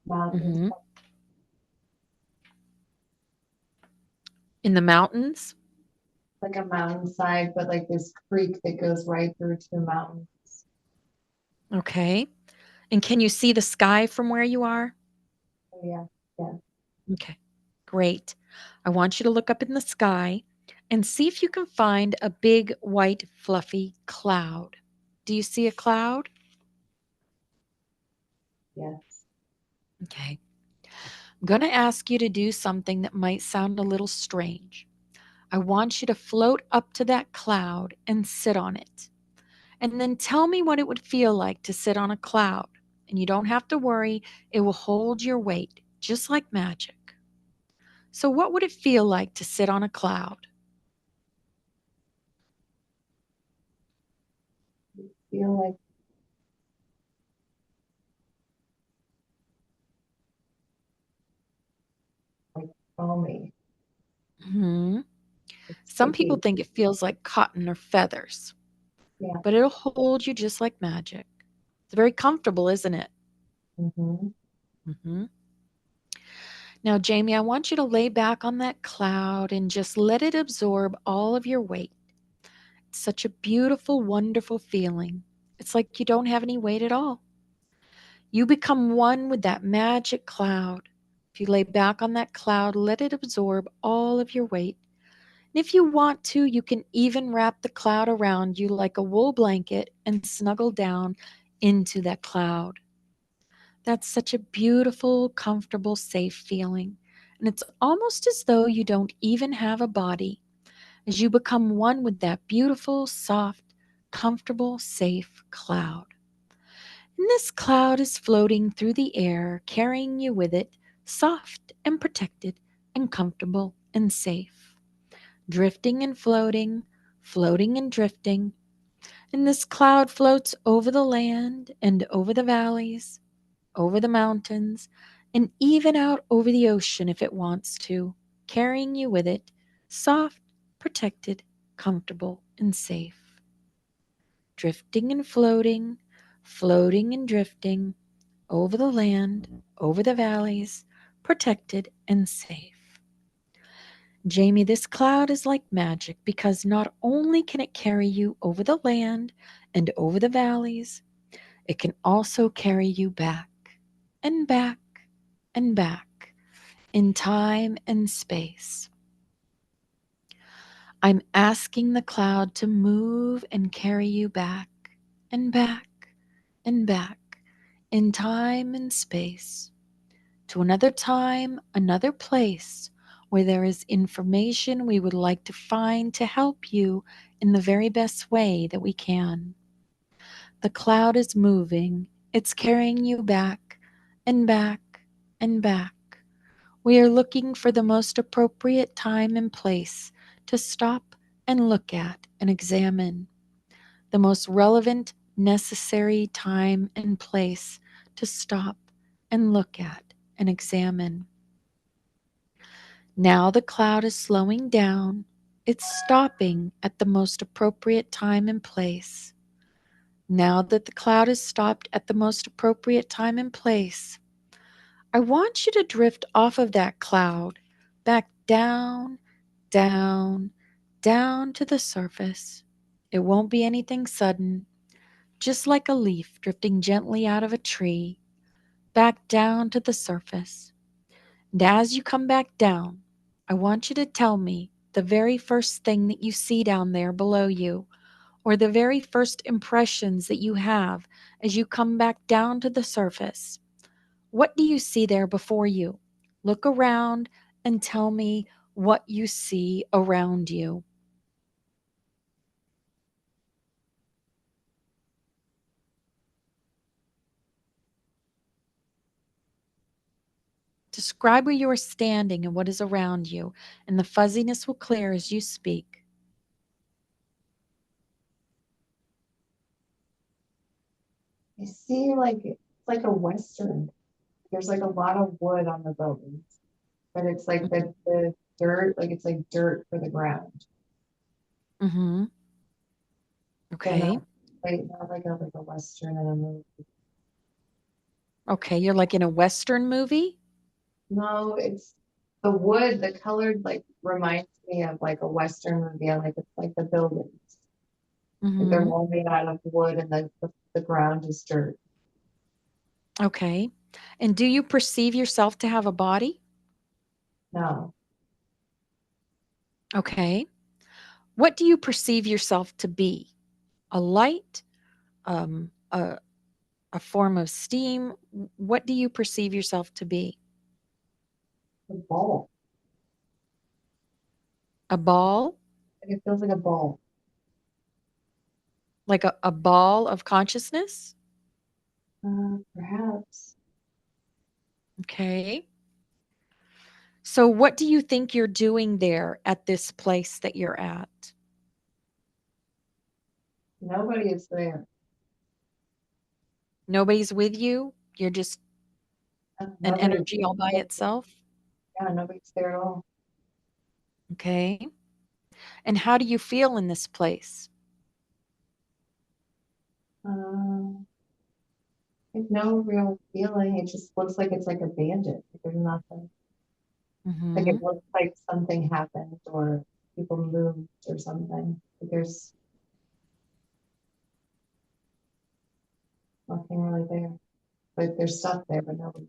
mountains, Hmm. In the mountains? like a mountainside, but like this creek that goes right through to the mountain. Okay. And can you see the sky from where you are? Oh yeah, yeah. Okay, great. I want you to look up in the sky and see if you can find a big white fluffy cloud. Do you see a cloud? Yes. Okay. I'm going to ask you to do something that might sound a little strange. I want you to float up to that cloud and sit on it. And then tell me what it would feel like to sit on a cloud. And you don't have to worry, it will hold your weight, just like magic. So, what would it feel like to sit on a cloud? Feel like foamy, Hmm. like Some people sticky. think it feels like cotton or feathers, Yeah. but it'll hold you just like magic. It's very comfortable, isn't it? Mm-hmm. Hmm. Now, Jamie, I want you to lay back on that cloud and just let it absorb all of your weight. It's such a beautiful, wonderful feeling. It's like you don't have any weight at all. You become one with that magic cloud. If you lay back on that cloud, let it absorb all of your weight. And if you want to, you can even wrap the cloud around you like a wool blanket and snuggle down into that cloud. That's such a beautiful, comfortable, safe feeling. And it's almost as though you don't even have a body as you become one with that beautiful, soft, comfortable, safe cloud. And this cloud is floating through the air, carrying you with it, soft and protected and comfortable and safe. Drifting and floating, floating and drifting. And this cloud floats over the land and over the valleys, over the mountains, and even out over the ocean if it wants to, carrying you with it, soft, protected, comfortable, and safe. Drifting and floating, floating and drifting, over the land, over the valleys, protected and safe. Jamie, this cloud is like magic because not only can it carry you over the land and over the valleys, it can also carry you back and back and back in time and space. I'm asking the cloud to move and carry you back and back and back in time and space to another time, another place where there is information we would like to find to help you in the very best way that we can. The cloud is moving, it's carrying you back and back and back. We are looking for the most appropriate time and place to stop and look at and examine. The most relevant, necessary time and place to stop and look at and examine. Now the cloud is slowing down. It's stopping at the most appropriate time and place. Now that the cloud has stopped at the most appropriate time and place, I want you to drift off of that cloud back down, down, down to the surface. It won't be anything sudden, just like a leaf drifting gently out of a tree, back down to the surface. And as you come back down, I want you to tell me the very first thing that you see down there below you, or the very first impressions that you have as you come back down to the surface. What do you see there before you? Look around and tell me what you see around you. Describe where you are standing and what is around you, and the fuzziness will clear as you speak. I see like it's like a western. There's like a lot of wood on the buildings, but it's like the dirt, like it's like dirt for the ground, Mm-hmm. but Okay. not like a western and a movie. Okay, you're like in a Western movie? No, it's the wood, the colored like reminds me of like a Western movie. I like it's like the buildings. Like they're Mm-hmm. all made out of wood and the ground is dirt. Okay. And do you perceive yourself to have a body? No, Okay. What do you perceive yourself to be? A light? Um, a, a form of steam? What do you perceive yourself to be? the ball. A ball? Like it feels like a ball. Like a ball of consciousness? Perhaps. Okay. So, what do you think you're doing there at this place that you're at? Nobody is there. Nobody's with you? You're just an Nobody's energy all by itself? yeah, nobody's there at all. Okay. And how do you feel in this place? Um, like no real feeling. It just looks like it's like abandoned. Like there's nothing. Like Hmm. it looks like something happened or people moved or something. Like there's nothing really there. Like there's stuff there, but nobody.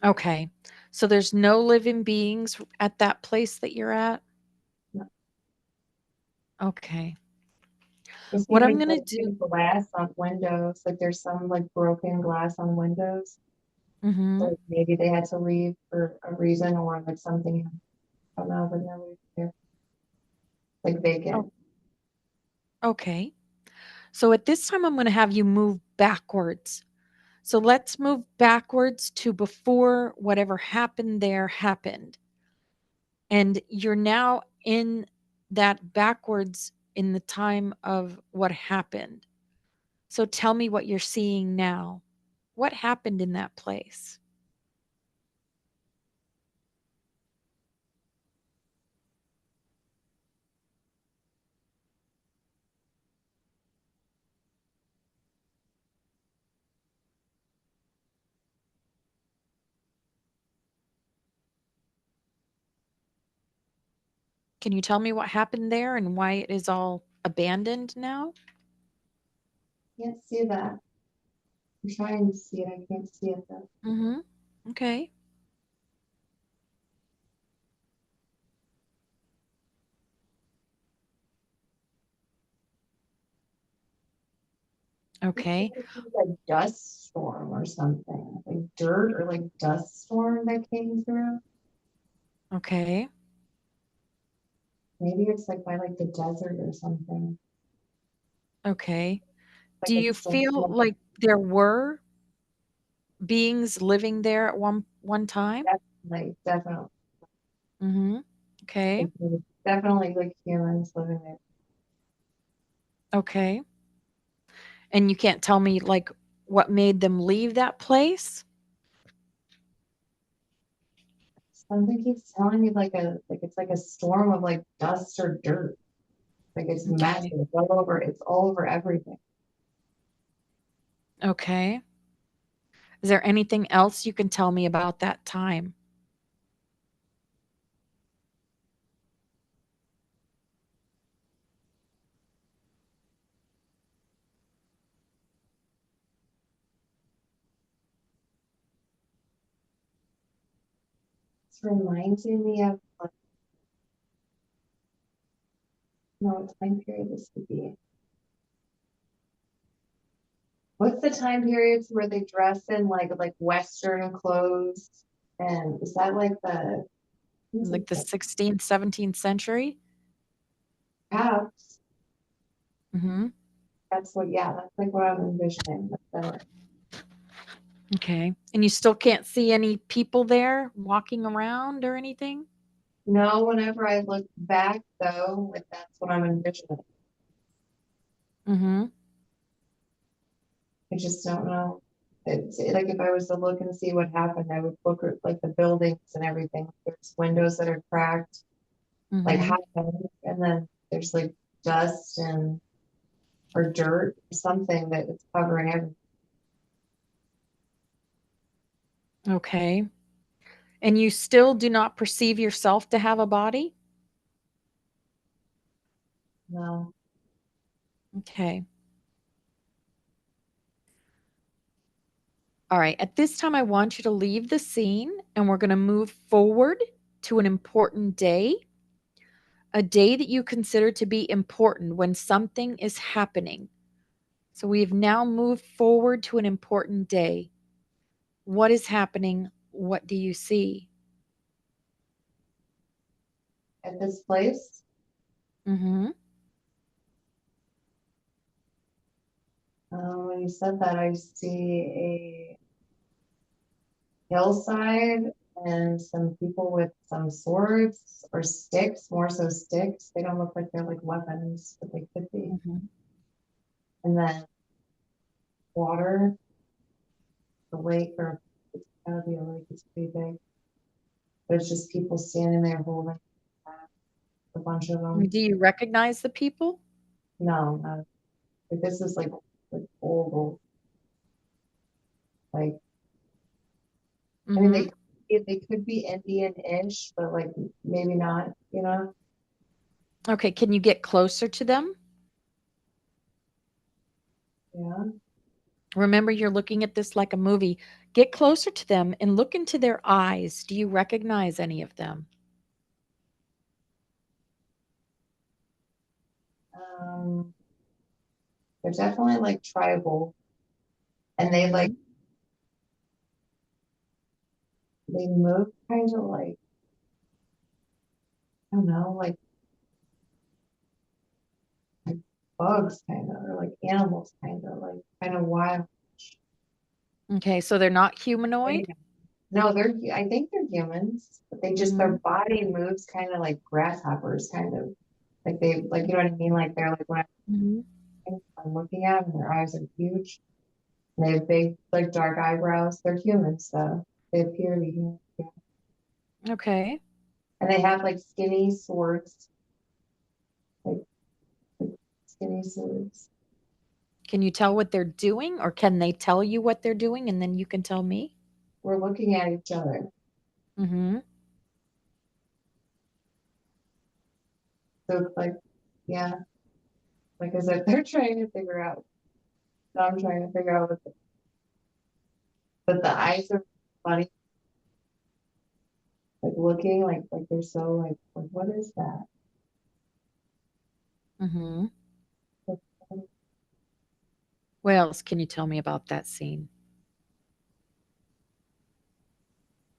Okay. So there's no living beings at that place that you're at? No. Okay. You see What like I'm going to do. broken glass on windows. Like there's some like broken glass on windows. Hmm. Like maybe they had to leave for a reason or like something. I don't know, but nobody's there. Like Oh, vacant. okay. So at this time, I'm going to have you move backwards. So let's move backwards to before whatever happened there happened. And you're now in that backwards in the time of what happened. So tell me what you're seeing now. What happened in that place? Can you tell me what happened there and why it is all abandoned now? Can't see that. I'm trying to see it. I can't see it though. Mm-hmm. Okay. Okay. Like dust storm or something, like dirt or like dust storm that came through. Okay. Maybe it's like by like the desert or something. Okay. Like Do you it's so feel like there were beings living there at one time? definitely, definitely, Mm-hmm. Okay. like, there's definitely like humans living there. Okay. And you can't tell me like what made them leave that place? Something keeps telling me like it's like a storm of like dust or dirt. Like it's massive. Okay. It's all over. It's all over everything. Okay. Is there anything else you can tell me about that time? It's reminding me of like, no, what time period this would be. What's the time periods where they dress in like Western clothes? And is that like the is it Like the 16th, 17th century? perhaps Mm-hmm. that's what yeah, that's like what I'm envisioning. Okay. And you still can't see any people there walking around or anything? No, whenever I look back though, like that's what I'm envisioning. Mm-hmm. I just don't know. It's like if I was to look and see what happened, I would look at like the buildings and everything. There's windows that are cracked, like Mm-hmm. half, and then there's like dust and or dirt or something that is covering everything. Okay. And you still do not perceive yourself to have a body? No. Okay. All right. At this time, I want you to leave the scene and we're going to move forward to an important day, a day that you consider to be important when something is happening. So we've now moved forward to an important day. What is happening? What do you see? At this place, Mm-hmm. when you said that, I see a hillside and some people with some swords or sticks, more so sticks. They don't look like they're like weapons, but they could be. Mm-hmm. And then water, the lake, or it's gotta be a lake, it's pretty big. There's just people standing there holding a bunch of them. Do you recognize the people? No, not, like this is like old, like I mean Mm-hmm. they could be Indian-ish, but like maybe not, you know? Okay, can you get closer to them? Yeah. Remember, you're looking at this like a movie. Get closer to them and look into their eyes. Do you recognize any of them? Um, they're definitely like tribal, and Mm-hmm. they move kind of like I don't know, like bugs kind of, or like animals kind of wild. Okay, so they're not humanoid? No, I think they're humans, but they just Mm-hmm. their body moves kind of like grasshoppers, kind of like they like you know what I mean? Like they're like when Mm-hmm. I'm looking at them, their eyes are huge. And they have big like dark eyebrows. They're humans though. They appear to be human. Yeah. Okay. And they have like skinny swords, like skinny swords. Can you tell what they're doing, or can they tell you what they're doing and then you can tell me? We're looking at each other. Mm-hmm. So it's like, yeah, like as if they're trying to figure out. I'm trying to figure out but the eyes are funny, like looking like they're so like what is that? Mm-hmm. What else can you tell me about that scene?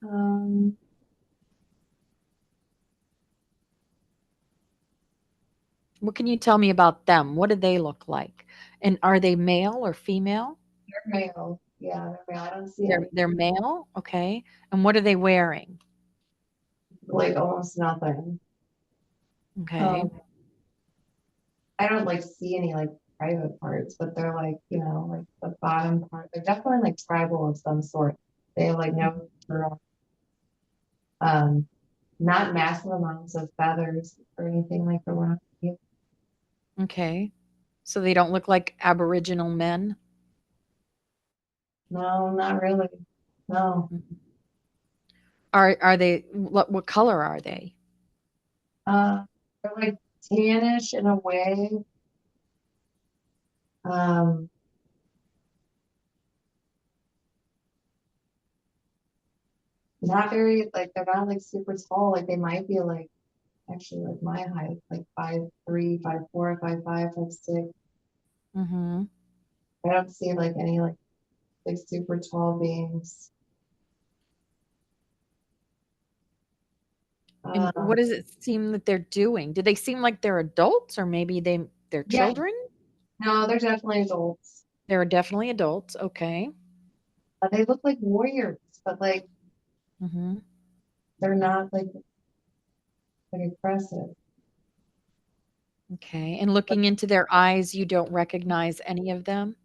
Um, What can you tell me about them? What do they look like? And are they male or female? they're male. Yeah, they're male. I don't see any They're male, okay. And what are they wearing? like almost nothing. Okay. Um, I don't like see any like private parts, but they're like, you know, like the bottom part. They're definitely like tribal of some sort. They have like no um not massive amounts of feathers or anything like the one. Okay. So they don't look like Aboriginal men? No, not really. No. Mhm. Are they what color are they? They're like tannish in a way. Um, not very like they're not like super tall. Like they might be like actually like my height, like 5'3", 5'4", 5'5", 5'6". Mhm. I don't see like any like super tall beings. And Um, what does it seem that they're doing? Do they seem like they're adults or maybe they're yeah, children? no, they're definitely adults. They're definitely adults. Okay. They look like warriors, but like Mhm. they're not like aggressive. Okay. And looking into their eyes, you don't recognize any of them?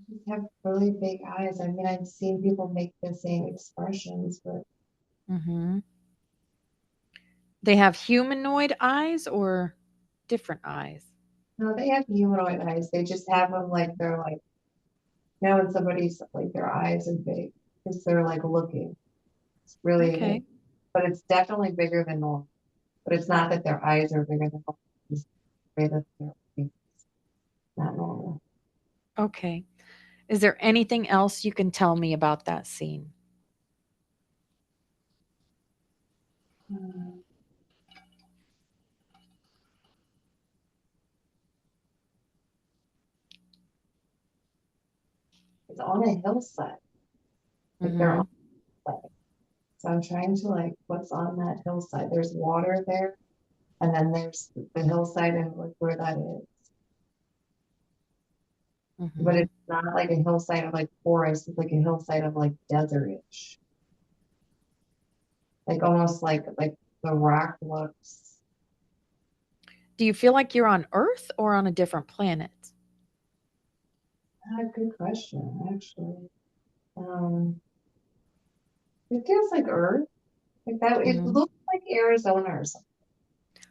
just have really big eyes. I mean, I've seen people make the same expressions, but Hmm. They have humanoid eyes or different eyes? no, they have humanoid eyes. They just have them like they're like, you know, when somebody's like their eyes are big because they're like looking. It's really, Okay. but it's definitely bigger than normal. But it's not that their eyes are bigger than normal. It's the way that they're looking. It's not normal. Okay. Is there anything else you can tell me about that scene? Mm. It's on a hillside. Like they're on Hmm. a hillside. So I'm trying to like, what's on that hillside? There's water there, and then there's the hillside and like where that is. But Hmm. it's not like a hillside of like forest. It's like a hillside of like desertish. Like almost like the rock looks. Do you feel like you're on Earth or on a different planet? Good question, actually. It feels like Earth. Like that. It Hmm. looks like Arizona or something.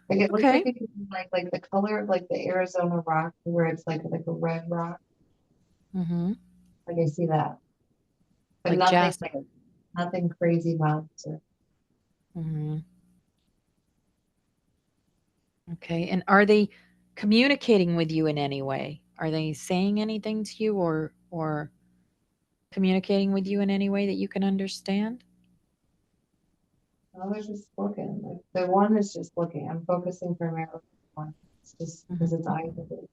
Like it looks like Okay. it could be like the color of like the Arizona rock where it's like a red rock. Hmm. Like I see that, but Like nothing jasper. like nothing crazy mountains or Hmm. Okay. And are they communicating with you in any way? Are they saying anything to you or communicating with you in any way that you can understand? I was just looking. Like the one is just looking. I'm focusing primarily on one. It's just because its Mhm. eyes are big.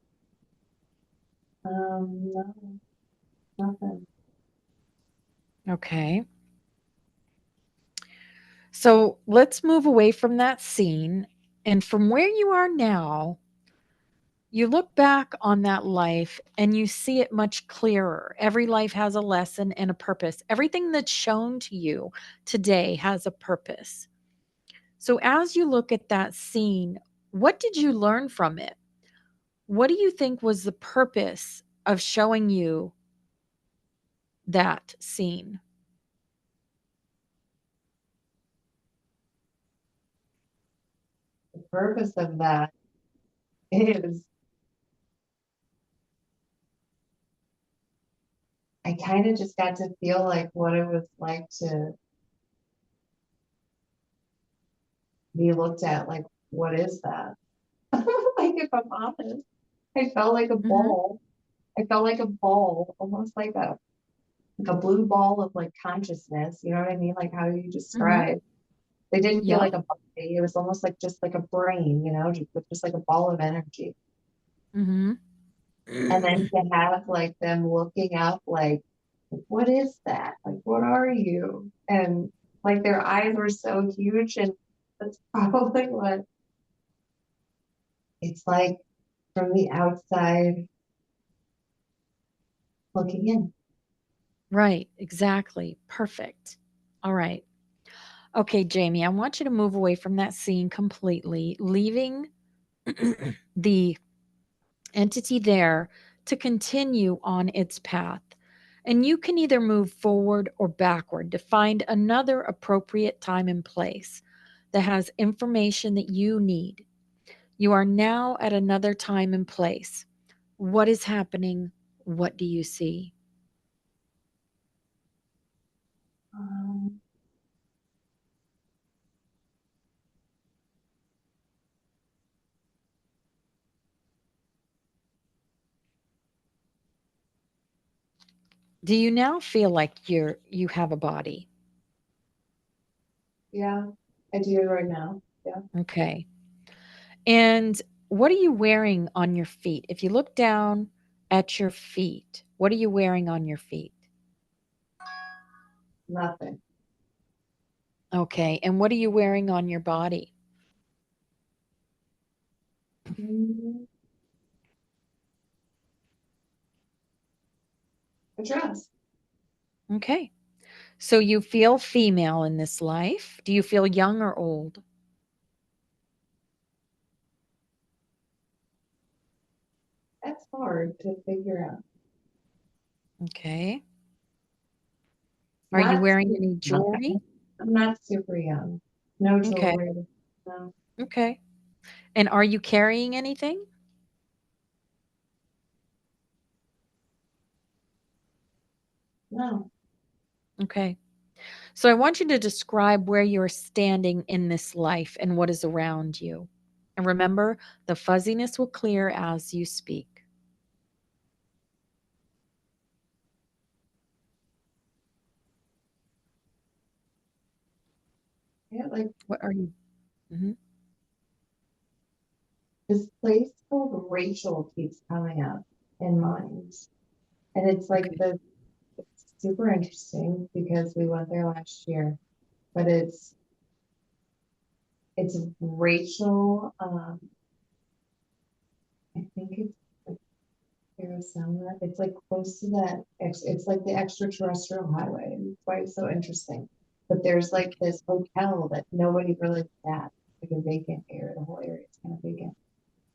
No, nothing. Okay. So let's move away from that scene. And from where you are now, you look back on that life and you see it much clearer. Every life has a lesson and a purpose. Everything that's shown to you today has a purpose. So as you look at that scene, what did you learn from it? What do you think was the purpose of showing you that scene? The purpose of that is I kind of just got to feel like what it was like to be looked at like, what is that? Like if I'm honest, I felt like a Mhm. ball. I felt like a ball, almost like a blue ball of like consciousness. You know what I mean? Like how you Mhm. describe. It didn't feel Yep. like a body. It was almost like just like a brain, you know, just like a ball of energy. Mhm. And then to have like them looking up, like, what is that? Like, what are you? And like their eyes were so huge, and that's probably what it's like from the outside looking in. Right, exactly. Perfect. All right. Okay, Jamie, I want you to move away from that scene completely, leaving the entity there to continue on its path. And you can either move forward or backward to find another appropriate time and place that has information that you need. You are now at another time and place. What is happening? What do you see? Um, Do you now feel like you have a body? yeah, I do right now. Yeah, Okay. And what are you wearing on your feet? If you look down at your feet, what are you wearing on your feet? nothing. Okay. And what are you wearing on your body? Mm, a dress. Okay. So you feel female in this life. Do you feel young or old? That's hard to figure out. Okay. Are you Not wearing super any young. jewelry? I'm not super young. No Okay. jewelry. No. Okay. And are you carrying anything? No. Okay. So I want you to describe where you're standing in this life and what is around you. And remember, the fuzziness will clear as you speak. Yeah, like What are you? Mhm. this place called Rachel keeps coming up in mind. And it's like Okay. it's super interesting because we went there last year, but it's Rachel, I think it's like Arizona. It's like close to that, it's like the extraterrestrial highway. And it's why it's so interesting. But there's like this hotel that nobody really is at, like a vacant area. The whole area is kind of vacant,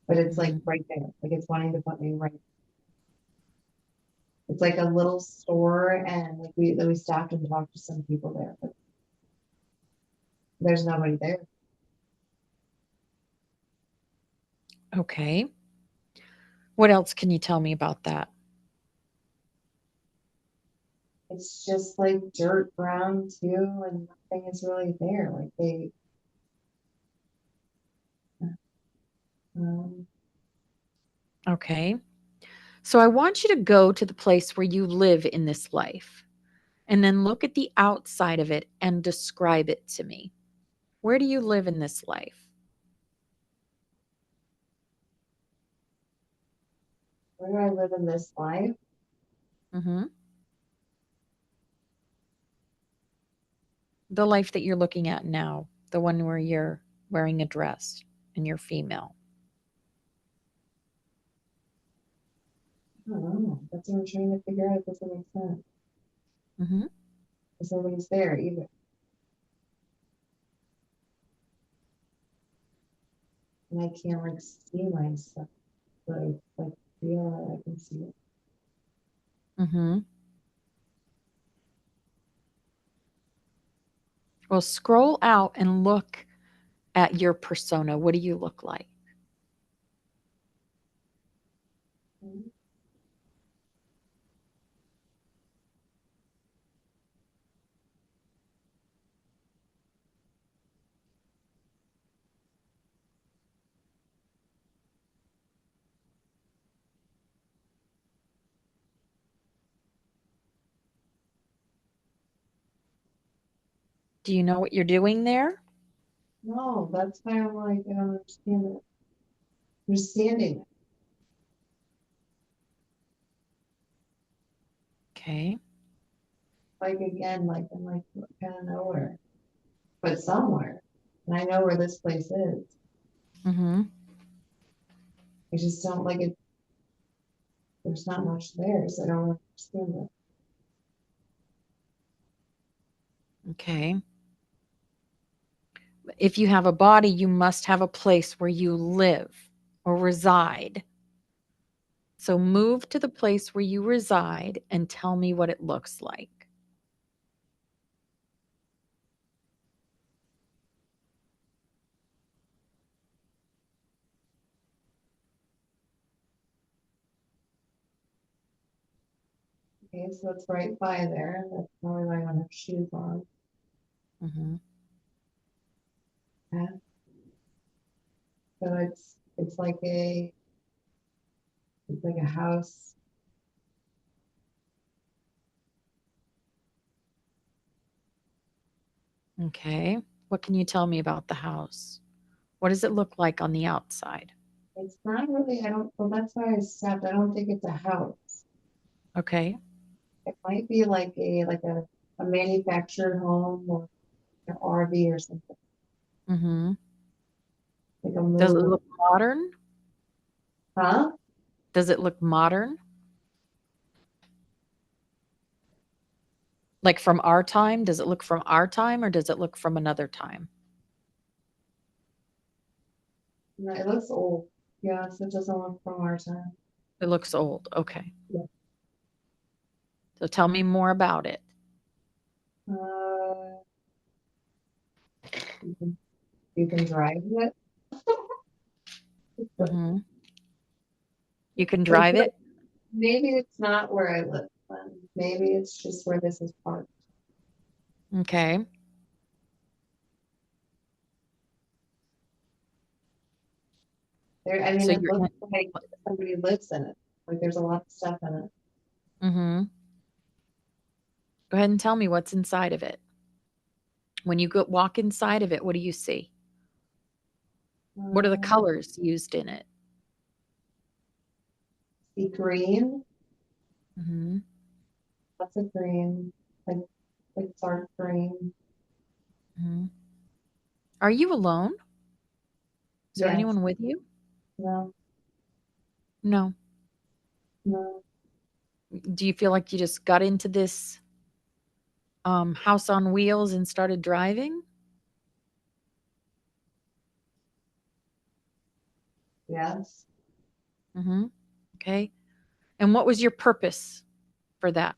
but it's like Mhm. right there. Like it's wanting to put me right. It's like a little store, and like we stopped and talked to some people there, but there's nobody there. Okay. What else can you tell me about that? It's just like dirt ground too, and nothing is really there. Like um, Okay. So I want you to go to the place where you live in this life and then look at the outside of it and describe it to me. Where do you live in this life? where do I live in this life? Mhm. The life that you're looking at now, the one where you're wearing a dress and you're female. I don't know. That's what I'm trying to figure out. It doesn't make sense. Mhm. Because nobody's there either. And I can't like see myself. But I like feel that I can see it. Mhm. Well, scroll out and look at your persona. What do you look like? Mhm. Do you know what you're doing there? No, that's why I'm like, I don't understand it. You're standing Okay. like again, like I'm like kind of nowhere, but somewhere. And I know where this place is. Mhm. I just don't like it. There's not much there, so I don't understand it. Okay. If you have a body, you must have a place where you live or reside. So move to the place where you reside and tell me what it looks like. Okay, so it's right by there. That's probably why I don't have shoes on. Mhm. Yeah. So it's like a house. Okay. What can you tell me about the house? What does it look like on the outside? It's not really, I don't, well, that's why I stopped. I don't think it's a house. Okay. It might be a manufactured home or an RV or something, Mhm. like a Does it mobile. look modern? Huh? Does it look modern? Like from our time? Does it look from our time or does it look from another time? No, it looks old. Yes, it doesn't look from our time. It looks old. Okay. Yeah. So tell me more about it. Uh, you can drive it. Hmm. You can Like, drive it? maybe it's not where I live. Maybe it's just where this is parked. Okay. There, I mean, So it you're looks like somebody lives in it. Like there's a lot of stuff in it. mm-hmm. Go ahead and tell me what's inside of it. When you go walk inside of it, what do you see? What are the Um, colors used in it? See green, Hmm. lots of green, like like dark green. Hmm. Are you alone? Is there Yes, anyone with you? no, No. no, Do you feel like you just got into this house on wheels and started driving? yes. Hmm. Okay. And what was your purpose for that?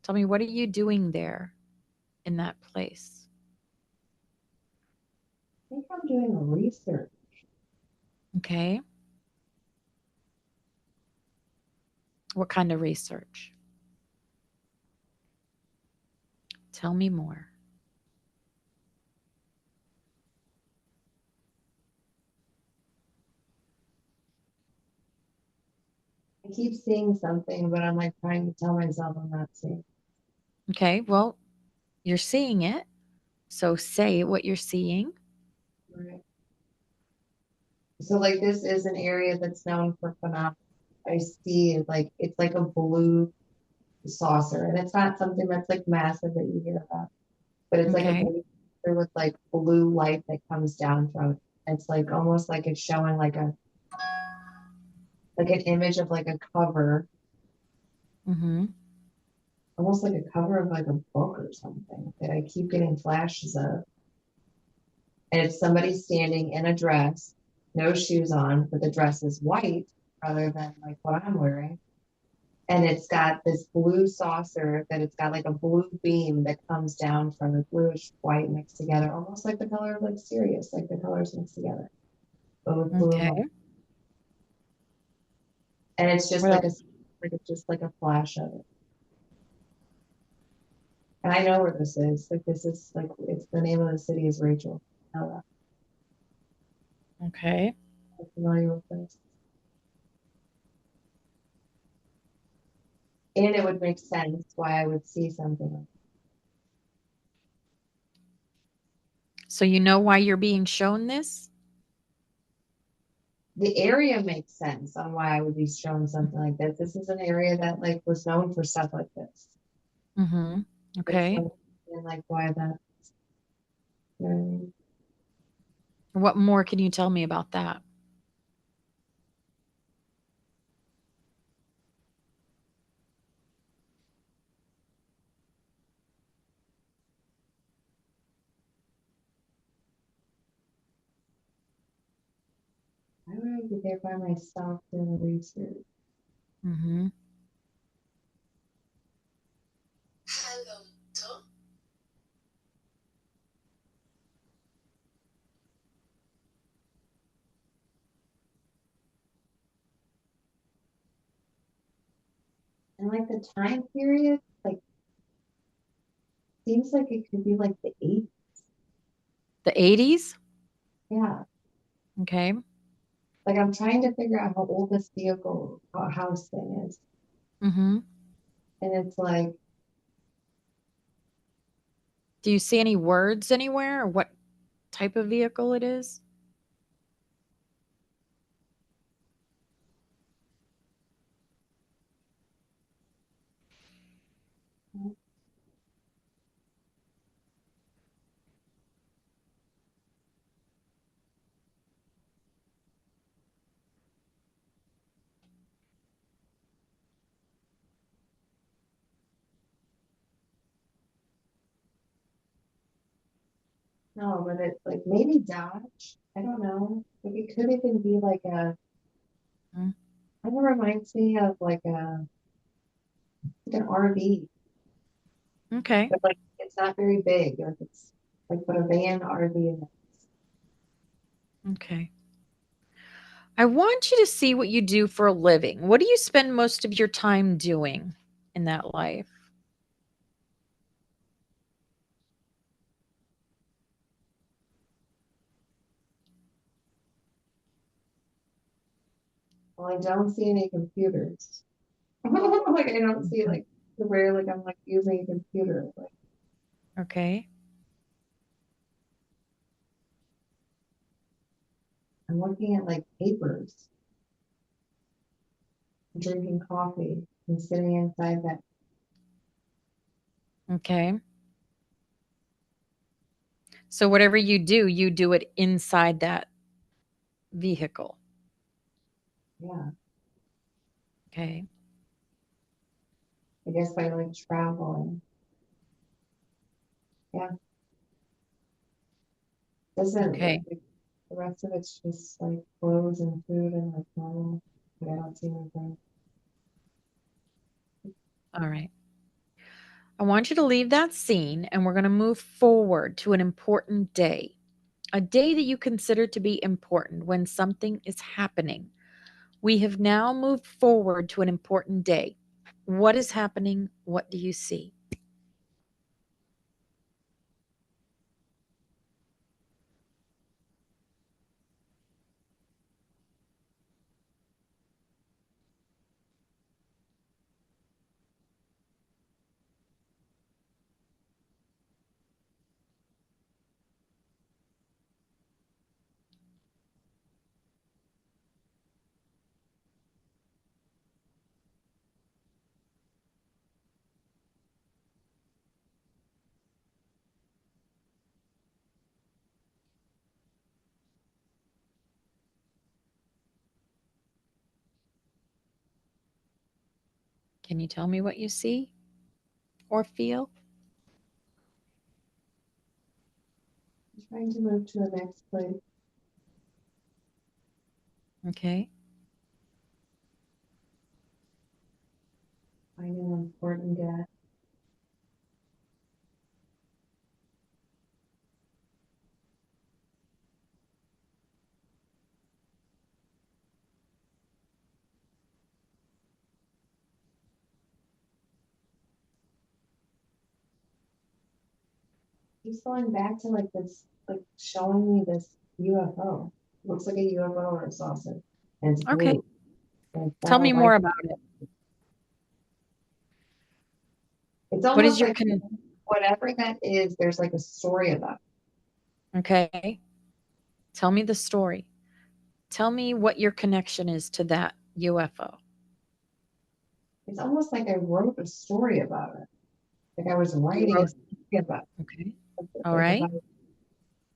Tell me, what are you doing there in that place? I think I'm doing research. Okay. What kind of research? Tell me more. I keep seeing something, but I'm like trying to tell myself I'm not seeing. Okay. Well, you're seeing it. So say what you're seeing. Right. So like this is an area that's known for phenomena. I see it like it's like a blue saucer, and it's not something that's like massive that you hear about, but it's like a Okay. blue saucer with like blue light that comes down from it. It's like almost like it's showing like an image of like a cover, Mm-hmm. almost like a cover of like a book or something that I keep getting flashes of. And it's somebody standing in a dress, no shoes on, but the dress is white rather than like what I'm wearing. And it's got this blue saucer that it's got like a blue beam that comes down from the bluish white mixed together, almost like the color of like Sirius, like the colors mixed together, but with blue and Okay. white. And it's just Well, like it's just like a flash of it. And I know where this is. Like this is like it's the name of the city is Rachel. I know that. okay. I'm familiar with this. And it would make sense why I would see something like So you know why you're being shown this? the area makes sense on why I would be shown something like this. This is an area that like was known for stuff like this. Mm-hmm. It's Okay. like why that, you know what I mean? What more can you tell me about that? Why would I be there by myself doing research? Mm-hmm. And like the time period, like seems like it could be like the eighth. The 80s? Yeah. Okay. Like I'm trying to figure out how old this vehicle house thing is. Mm-hmm. And it's like, Do you see any words anywhere or what type of vehicle it is? No, but it's like maybe Dodge. I don't know. Like it could even be like a, Mm, kind of reminds me of like an RV, okay. but like it's not very big. Like it's like but a van RV in it. Okay. I want you to see what you do for a living. What do you spend most of your time doing in that life? Well, I don't see any computers. Like I don't see Mhm. like where like I'm like using a computer. Like Okay. I'm looking at like papers, drinking coffee, and sitting inside that. Okay. So whatever you do it inside that vehicle. Yeah, Okay. I guess I like traveling. Yeah, doesn't Okay. like the rest of it's just like clothes and food and like normal. But I don't see anything. All right. I want you to leave that scene and we're going to move forward to an important day. A day that you consider to be important when something is happening. We have now moved forward to an important day. What is happening? What do you see? Can you tell me what you see or feel? I'm trying to move to the next place. Okay. Find an important guest. He's going back to like this, like showing me this UFO. Looks like a UFO or a saucer. And it's Okay. blue. And it's Tell got a me light. more about it. It's What is almost your like whatever that is, there's like a story about it. okay? Tell me the story. Tell me what your connection is to that UFO. It's almost like I wrote a story about it. Like I was You writing a wrote story about okay. it. All Like right. about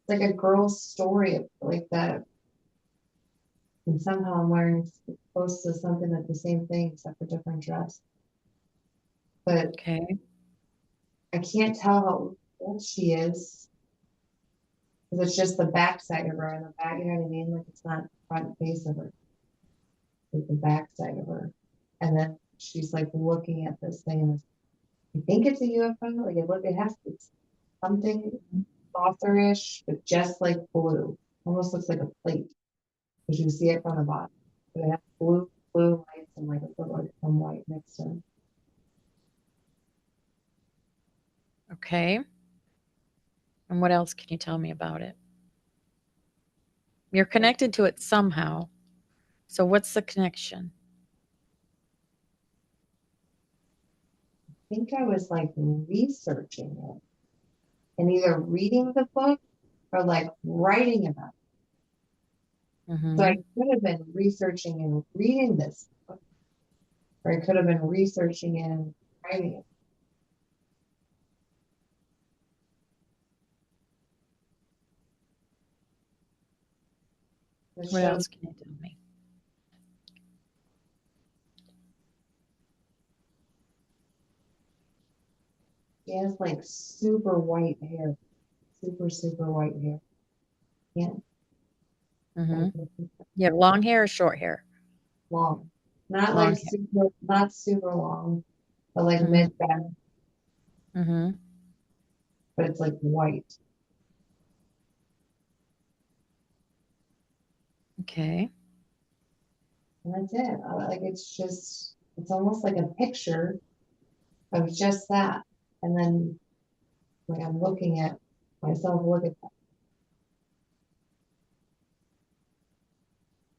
like a girl's story like that. And somehow I'm wearing close to something like the same thing except for different dress. But Okay. I can't tell how old she is because it's just the back side of her and the back, you know what I mean? Like it's not the front face of her, it's the back side of her. And then she's like looking at this thing and I think it's a UFO. Like it has it's something saucerish, but just like blue. Almost looks like a plate because you see it from the bottom. But it has blue lights and like a little like some white next to it. Okay. And what else can you tell me about it? You're connected to it somehow. So what's the connection? I think I was like researching it and either reading the book or like writing about it. So I Mhm. could have been researching and reading this book, or I could have been researching and writing it. It What shows else can you tell me? she has like super white hair. super, super white hair. Yeah, Mm-hmm. like You have long hair or short hair? long. Not Long like hair. super, not super long, but like Mm-hmm. mid-back, Mm-hmm. but it's like white. Okay. And that's it. Like it's just, it's almost like a picture of just that. And then like I'm looking at myself, look at that.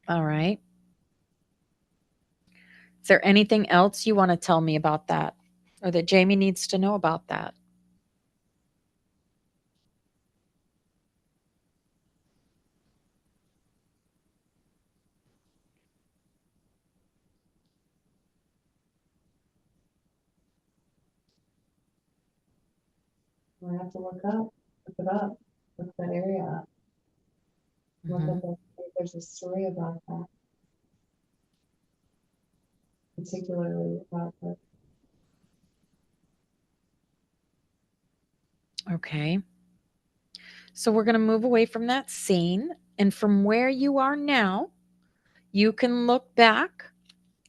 All right. Is there anything else you want to tell me about that or that Jamie needs to know about that? I have to look it up, look that area up, look Mm-hmm. at the, if there's a story about that, particularly about the, Okay. So we're going to move away from that scene. And from where you are now, you can look back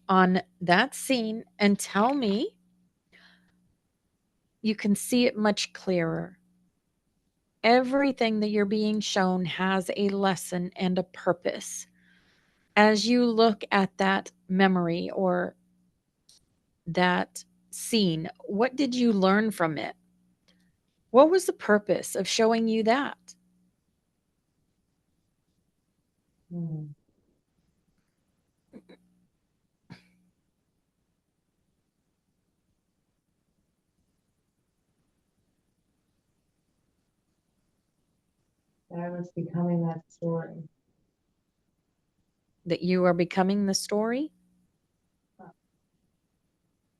on that scene and tell me you can see it much clearer. Everything that you're being shown has a lesson and a purpose. As you look at that memory or that scene, what did you learn from it? What was the purpose of showing you that? hmm, that I was becoming that story. That you are becoming the story?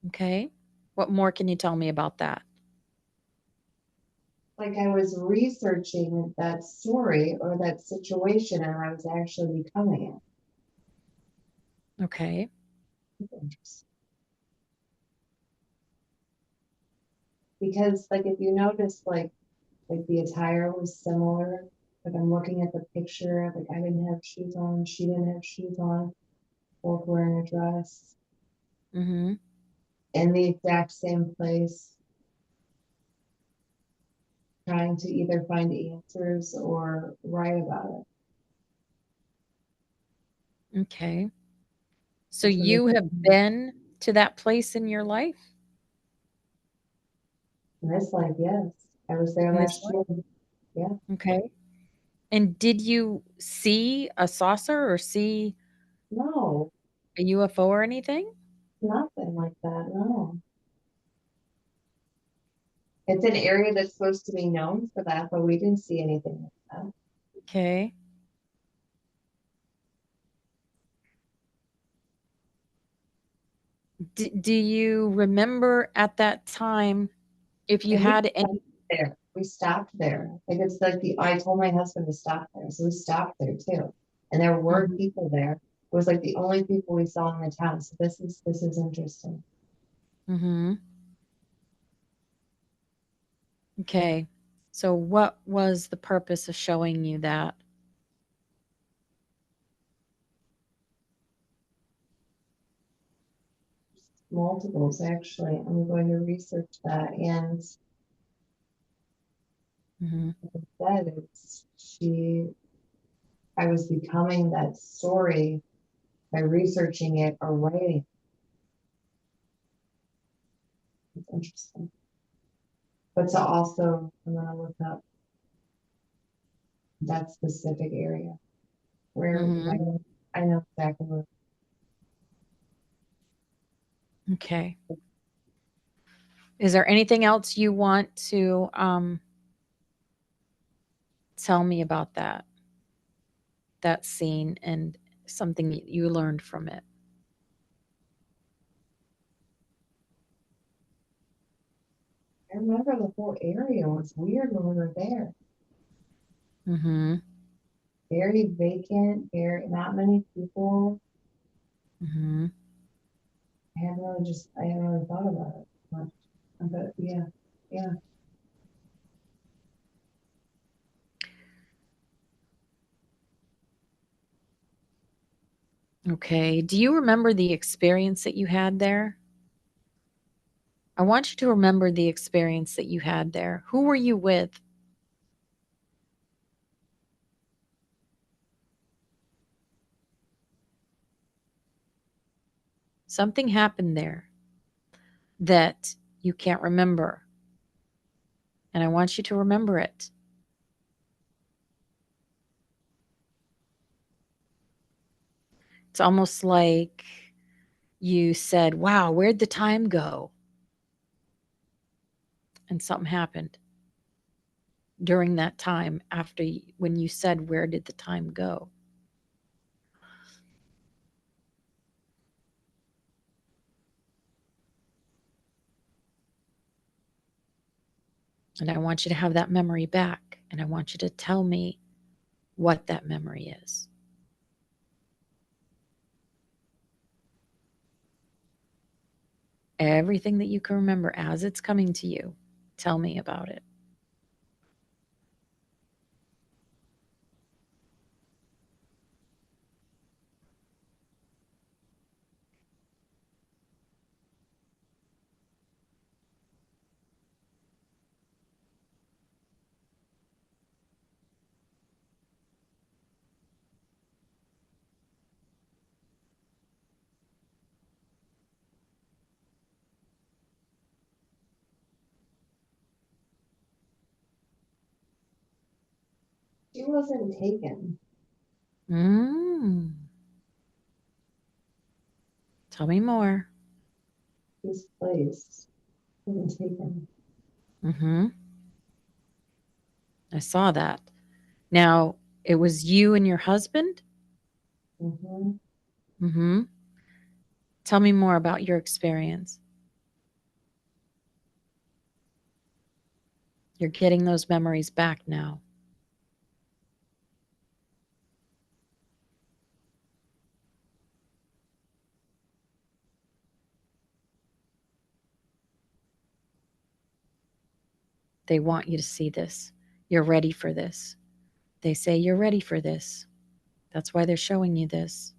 Okay. What more can you tell me about that? Like I was researching that story or that situation and I was actually becoming Okay. it. Interesting. Because like if you notice like the attire was similar. Like I'm looking at the picture, like I didn't have shoes on, she didn't have shoes on, both wearing a dress Mm-hmm. in the exact same place, trying to either find answers or write about Okay. it. So Which was you have been to that place in your life? in this life, yes. I was there In this last life? year. Yeah. Okay. And did you see a saucer or see No, a UFO or anything? nothing like that. No. It's an area that's supposed to be known for that, but we didn't see anything like that. Okay. Do you remember at that time if you And we had stopped any? there. We stopped there. Like it's like I told my husband to stop there. So we stopped there too. And there were Mhm, people there. It was like the only people we saw in the town. So this is interesting. mhm. Okay. So what was the purpose of showing you that? Multiples actually. I'm going to research that. And Mhm. like I said, I was becoming that story by researching it or writing. It's interesting. But to also, I'm gonna look up that specific area where, because Mhm. I know exactly where. Okay. Is there anything else you want to tell me about that scene and something you learned from it? I remember the whole area was weird when we were there. Mhm. Very vacant, very not many people. Mhm. I hadn't really thought about it much. But yeah, yeah. Okay. Do you remember the experience that you had there? I want you to remember the experience that you had there. Who were you with? Something happened there that you can't remember. And I want you to remember it. It's almost like you said, wow, where'd the time go? And something happened during that time after when you said, where did the time go? And I want you to have that memory back. And I want you to tell me what that memory is. Everything that you can remember as it's coming to you, tell me about it. She wasn't taken. Mm. Tell me more. Displaced. Wasn't taken. Mm-hmm. I saw that. Now, it was you and your husband? Mm-hmm. Mm-hmm. Tell me more about your experience. You're getting those memories back now. They want you to see this. You're ready for this. They say you're ready for this. That's why they're showing you this.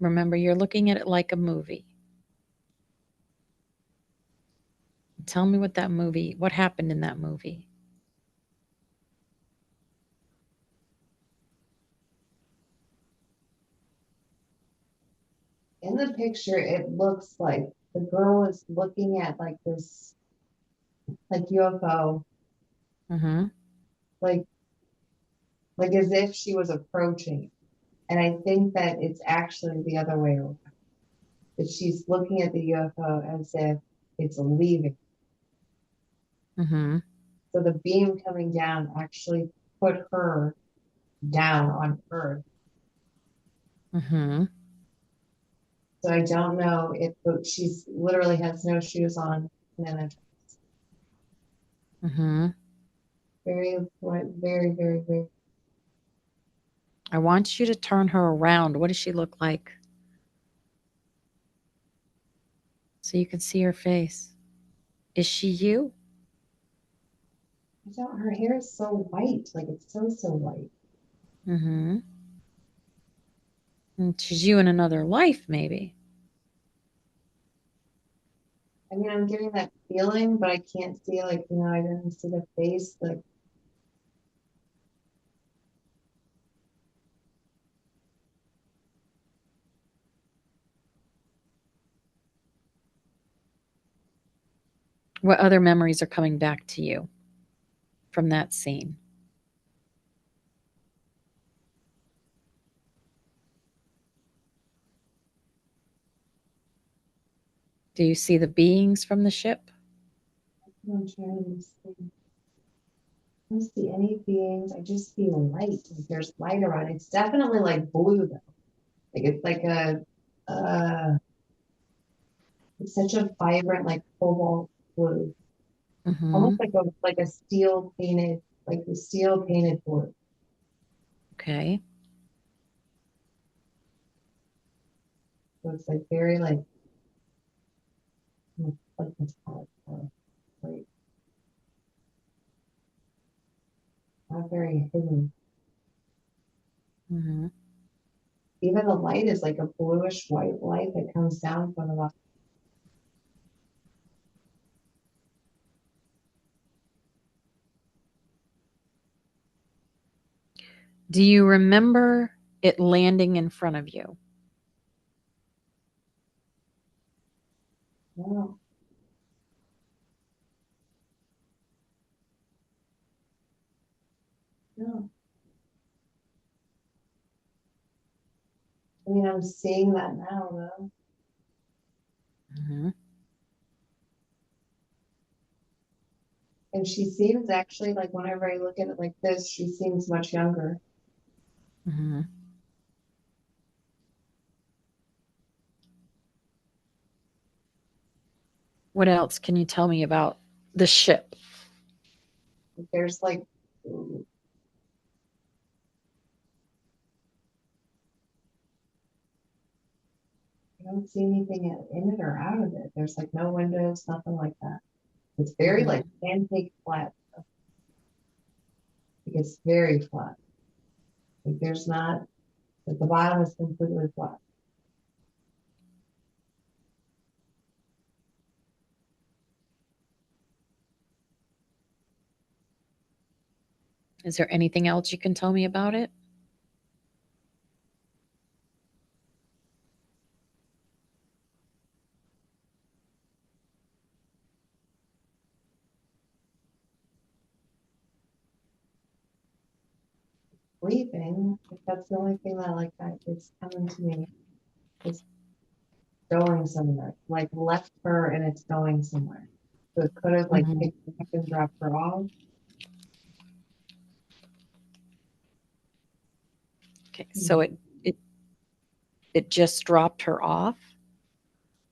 Remember, you're looking at it like a movie. Tell me what happened in that movie. In the picture, it looks like the girl is looking at like this, like UFO, Mm-hmm. like as if she was approaching. And I think that it's actually the other way around. That she's looking at the UFO as if it's leaving. Mm-hmm. So the beam coming down actually put her down on Earth. Mm-hmm. So I don't know if she's literally has no shoes on and then Mm-hmm. very, very, very, very. I want you to turn her around. What does she look like? So you can see her face. Is she you? I don't. Her hair is so white, like it's so white. Mm-hmm. And she's you in another life, maybe. I mean, I'm getting that feeling, but I can't see like I didn't see the face. Like What other memories are coming back to you from that scene? Do you see the beings from the ship? I'm trying to see. don't see any beings. I just see light. Like there's light around. It's definitely like blue though. Like it's like it's such a vibrant like cobalt blue, Mm-hmm. almost like a steel painted, like the steel painted blue. Okay. So it's like very like metallic, like not very hidden. Mm-hmm. Even the light is like a bluish white light that comes down from the bottom. Do you remember it landing in front of you? No, no. I mean, I'm seeing that now though. Mm-hmm. And she seems actually like whenever I look at it like this, she seems much younger. Mm-hmm. What else can you tell me about the ship? There's like, I don't see anything in it or out of it. There's like no windows, nothing like that. It's very Mm-hmm. like pancake flat. Like it's very flat. Like there's not, like the bottom is completely flat. Is there anything else you can tell me about it? Sleeping, if that's the only thing that like that is coming to me, is going somewhere. Like left her and it's going somewhere. So it could have like Mm-hmm. picked her up and dropped her off. Okay, so Hmm. it just dropped her off.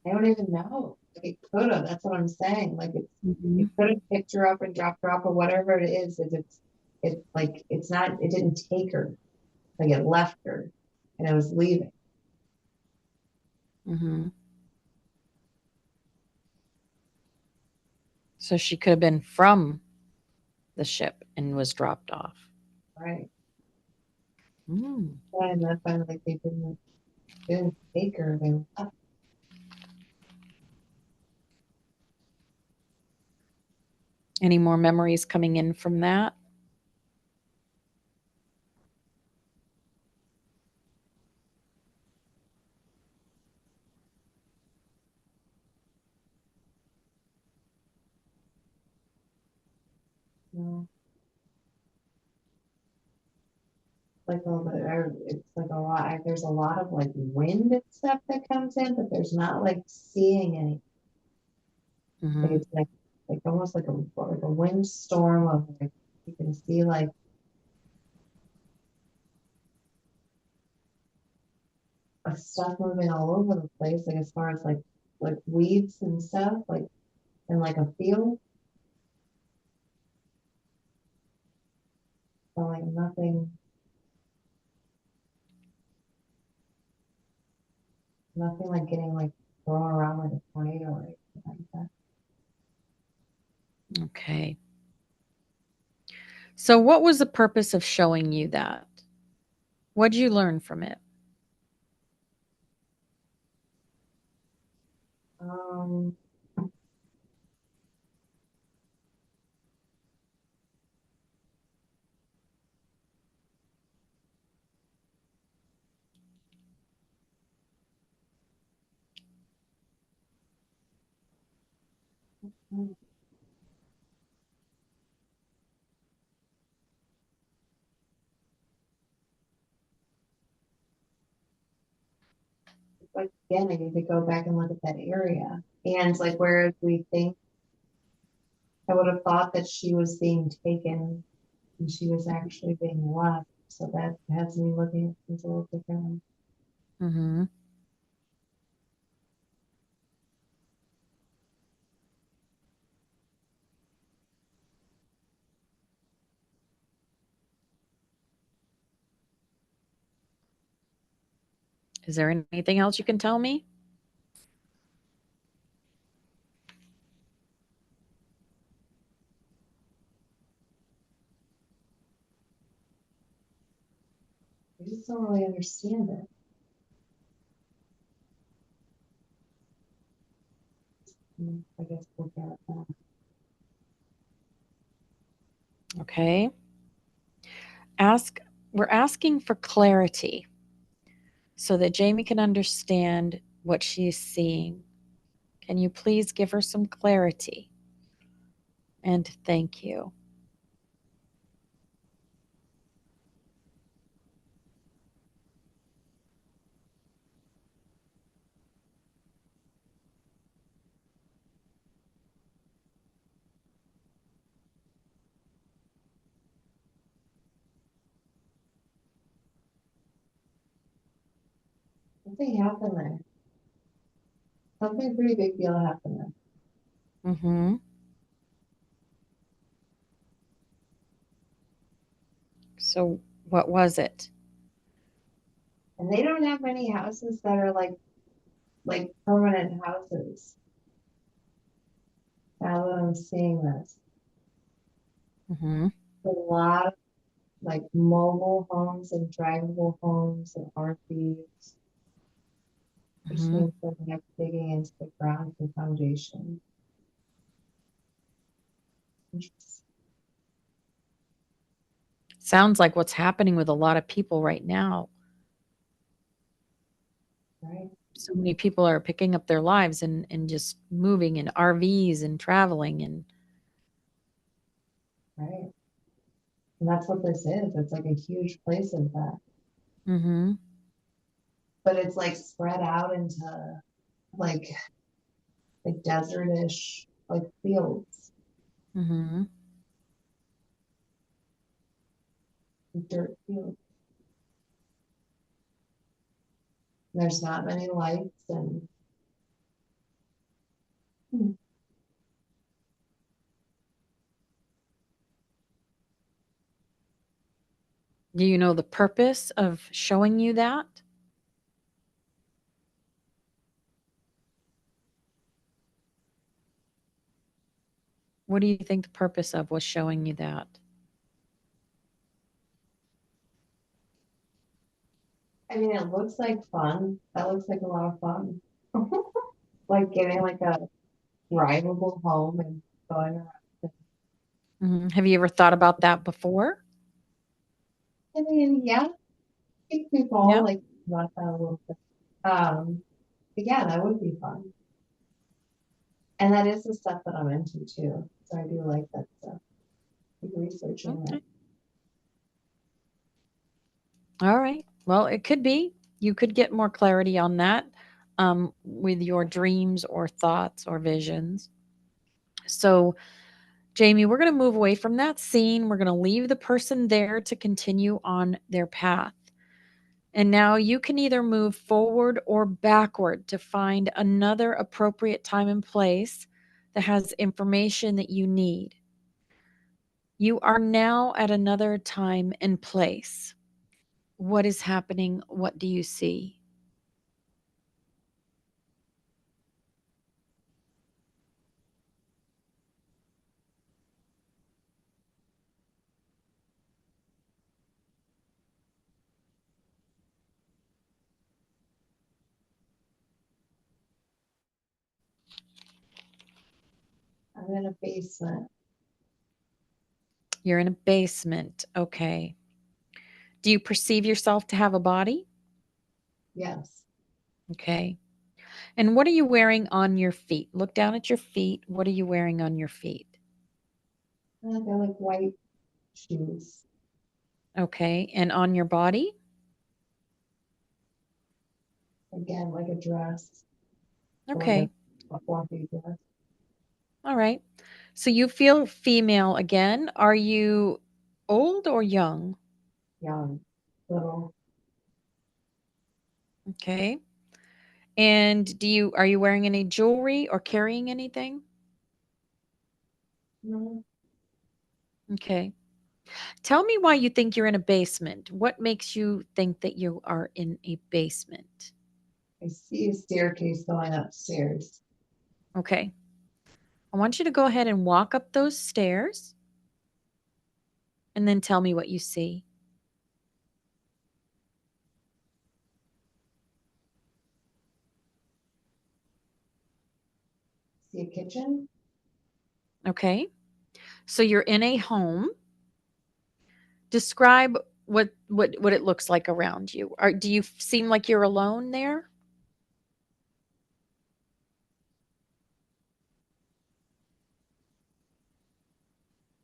I don't even know. Like it could have. That's what I'm saying. Like Mm-hmm. it could have picked her up and dropped her off, or whatever it is. It's like it's not. It didn't take her. Like it left her, and it was leaving. Mm-hmm. So she could have been from the ship and was dropped off. Right. Mm. And I find like they didn't take her. They left. Any more memories coming in from that? You know, like it's like a lot. There's a lot of like wind and stuff that comes in, but there's not like seeing any. Like Mm-hmm. it's like almost like a windstorm of like you can see like stuff moving all over the place, like as far as like weeds and stuff, like in like a field. So like nothing like getting like thrown around like a tornado or anything like that. Okay. So, what was the purpose of showing you that? What did you learn from it? Um, like again, I need to go back and look at that area. And like whereas we think I would have thought that she was being taken. and she was actually being left. So that has me looking at things a little differently. Mm-hmm. Is there anything else you can tell me? I just don't really understand it. I guess we'll get that. Okay. We're asking for clarity so that Jamie can understand what she's seeing. Can you please give her some clarity? And thank you. Something happened there. Something pretty big deal happened there. Mm-hmm. So what was it? And they don't have many houses that are like permanent houses. Now that I'm seeing this, Mm-hmm. a lot of like mobile homes and drivable homes and RVs, which Mm-hmm. means they're like digging into the ground for foundation. Interesting, Sounds like what's happening with a lot of people right now. right? So many people are picking up their lives and just moving in RVs and traveling and Right. And that's what this is. It's like a huge place of that. mm-hmm. But it's like spread out into like desertish like fields, Mm-hmm. dirt fields. There's not many lights and hmm, Do you know the purpose of showing you that? What do you think the purpose of was showing you that? I mean it looks like fun. That looks like a lot of fun. Like getting like a drivable home and going around. Mm-hmm. Have you ever thought about that before? I mean, yeah, I think we've all Yeah. like want that a little bit. But yeah, that would be fun. And that is the stuff that I'm into too. So I do like that stuff. Like researching that. Okay. All right. Well, it could be. You could get more clarity on that with your dreams or thoughts or visions. So, Jamie, we're going to move away from that scene. We're going to leave the person there to continue on their path. And now you can either move forward or backward to find another appropriate time and place that has information that you need. You are now at another time and place. What is happening? What do you see? I'm in a basement. You're in a basement. Okay. Do you perceive yourself to have a body? Yes. Okay. And what are you wearing on your feet? Look down at your feet. What are you wearing on your feet? They're like white shoes. Okay. And on your body? Again, like a dress. Or like Okay. a fluffy dress. All right. So you feel female again. Are you Old or young? young, little. Okay. And are you wearing any jewelry or carrying anything? No, Okay. Tell me why you think you're in a basement. What makes you think that you are in a basement? I see a staircase going upstairs. Okay. I want you to go ahead and walk up those stairs and then tell me what you see. See a kitchen? Okay. So you're in a home. Describe what it looks like around you. Do you seem like you're alone there?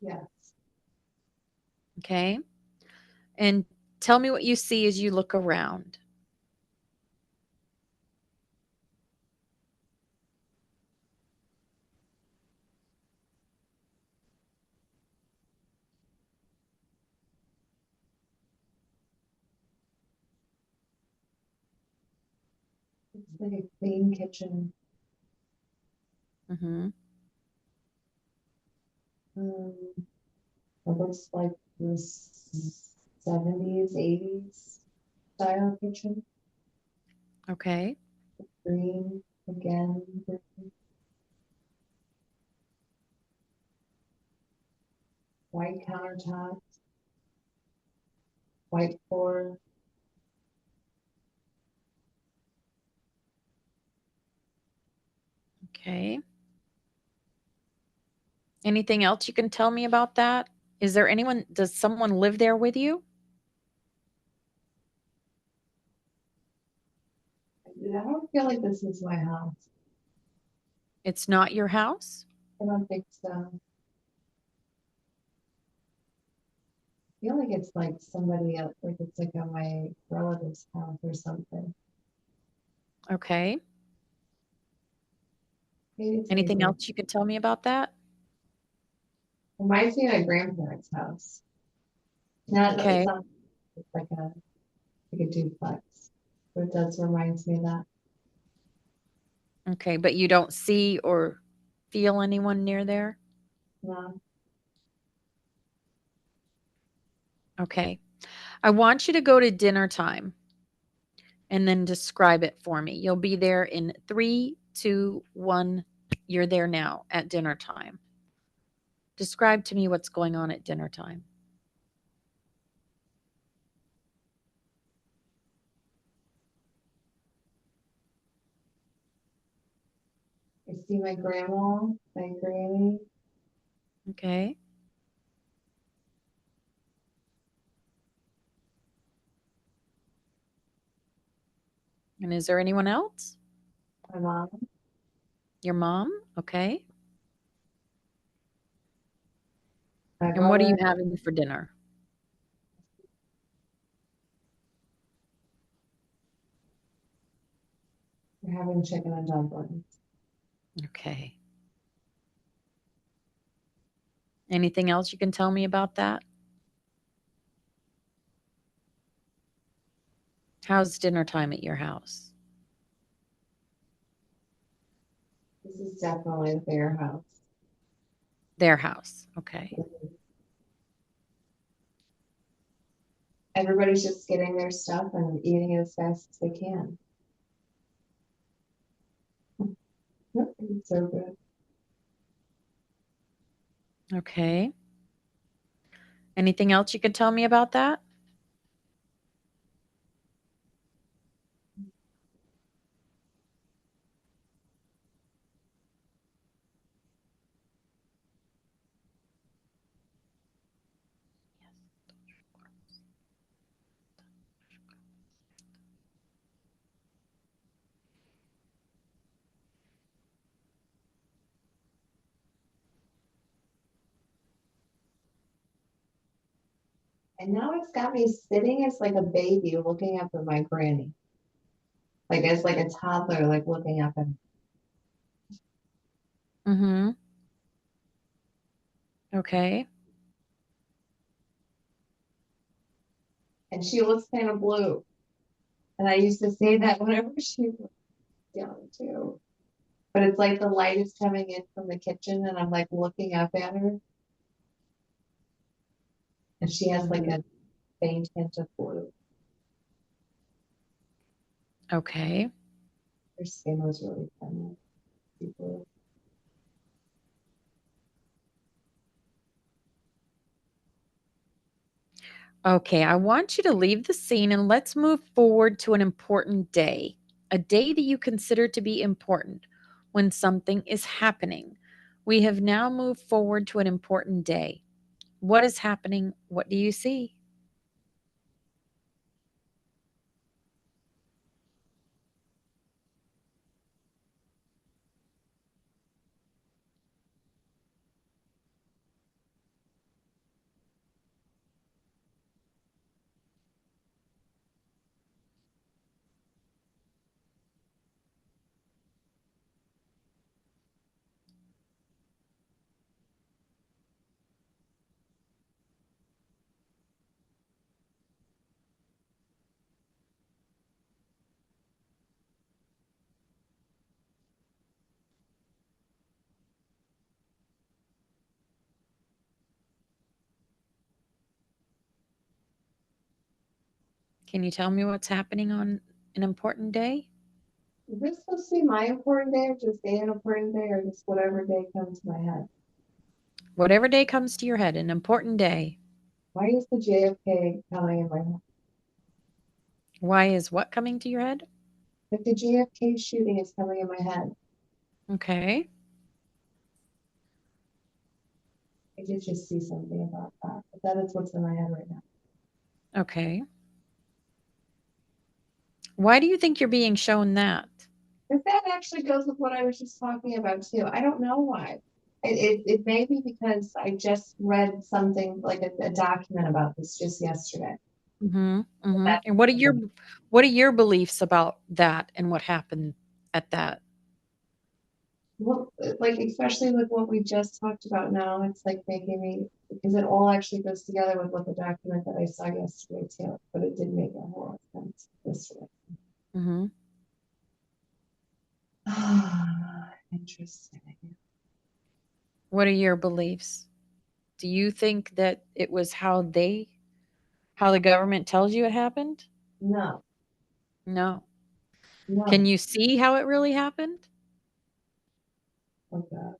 Yes. Okay. And tell me what you see as you look around. It's like a clean kitchen. Hmm. Um, it looks like this 70s, 80s style kitchen. Okay. Green again. Green. White countertops, white floor. Okay. Anything else you can tell me about that? Does someone live there with you? I don't feel like this is my house. It's not your house? I don't think so. I feel like it's like somebody else, like it's like at my relative's house or something. Okay. Maybe it's my Anything grand. else you can tell me about that? Reminds me of my grandparents' house. Not, it's Okay. not, it's like a duplex, but it does reminds me of that. Okay, but you don't see or feel anyone near there? No, Okay. I want you to go to dinner time and then describe it for me. You'll be there in 3, 2, 1. You're there now at dinner time. Describe to me what's going on at dinner time. I see my grandma, my granny. Okay. And is there anyone else? My mom, Your mom? Okay. my And what are you brother. having for dinner? We're having chicken and dumplings. Okay. Anything else you can tell me about that? How's dinner time at your house? This is definitely their house. Their house. Okay. Everybody's just getting their stuff and eating it as fast as they can. It's so good. Okay. Anything else you could tell me about that? And now it's got me sitting as like a baby looking up at my granny. Like as like a toddler, like looking up at Mm-hmm. Okay. and she looks kind of blue. And I used to say that whenever she was young too. But it's like the light is coming in from the kitchen and I'm like looking up at her and she has like Mhm. a faint hint of blue. Okay. Her skin was really feminine. Blue. Okay, I want you to leave the scene and let's move forward to an important day, a day that you consider to be important when something is happening. We have now moved forward to an important day. What is happening? What do you see? Can you tell me what's happening on an important day? Is this supposed to be my important day or just an important day or just whatever day comes to my head? Whatever day comes to your head, an important day. Why is the JFK coming in my head? Why is what coming to your head? Like the JFK shooting is coming in my head. Okay. I did just see something about that, but that is what's in my head right now. Okay. Why do you think you're being shown that? But that actually goes with what I was just talking about too. I don't know why. It may be because I just read something like a document about this just yesterday. Mhm, mhm. That And what are your beliefs about that and what happened at that? well, like especially with what we just talked about now, it's like making me because it all actually goes together with what the document that I saw yesterday too. But it did make a whole lot of sense yesterday. Mhm. Ah, interesting. What are your beliefs? Do you think that it was how the government tells you it happened? No, No. Can no. you see how it really happened? Oh God.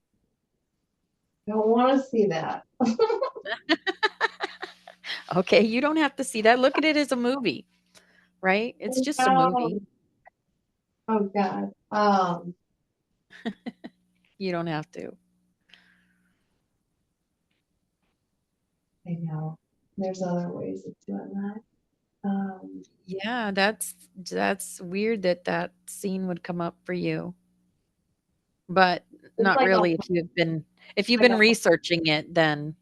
I don't want to see that. Okay, you don't have to see that. Look at it as a movie, right? It's just a No. movie. Oh God. You don't have to. I know. There's other ways of doing that. Yeah, that's weird that that scene would come up for you. But It's not like a really if you've been researching it, then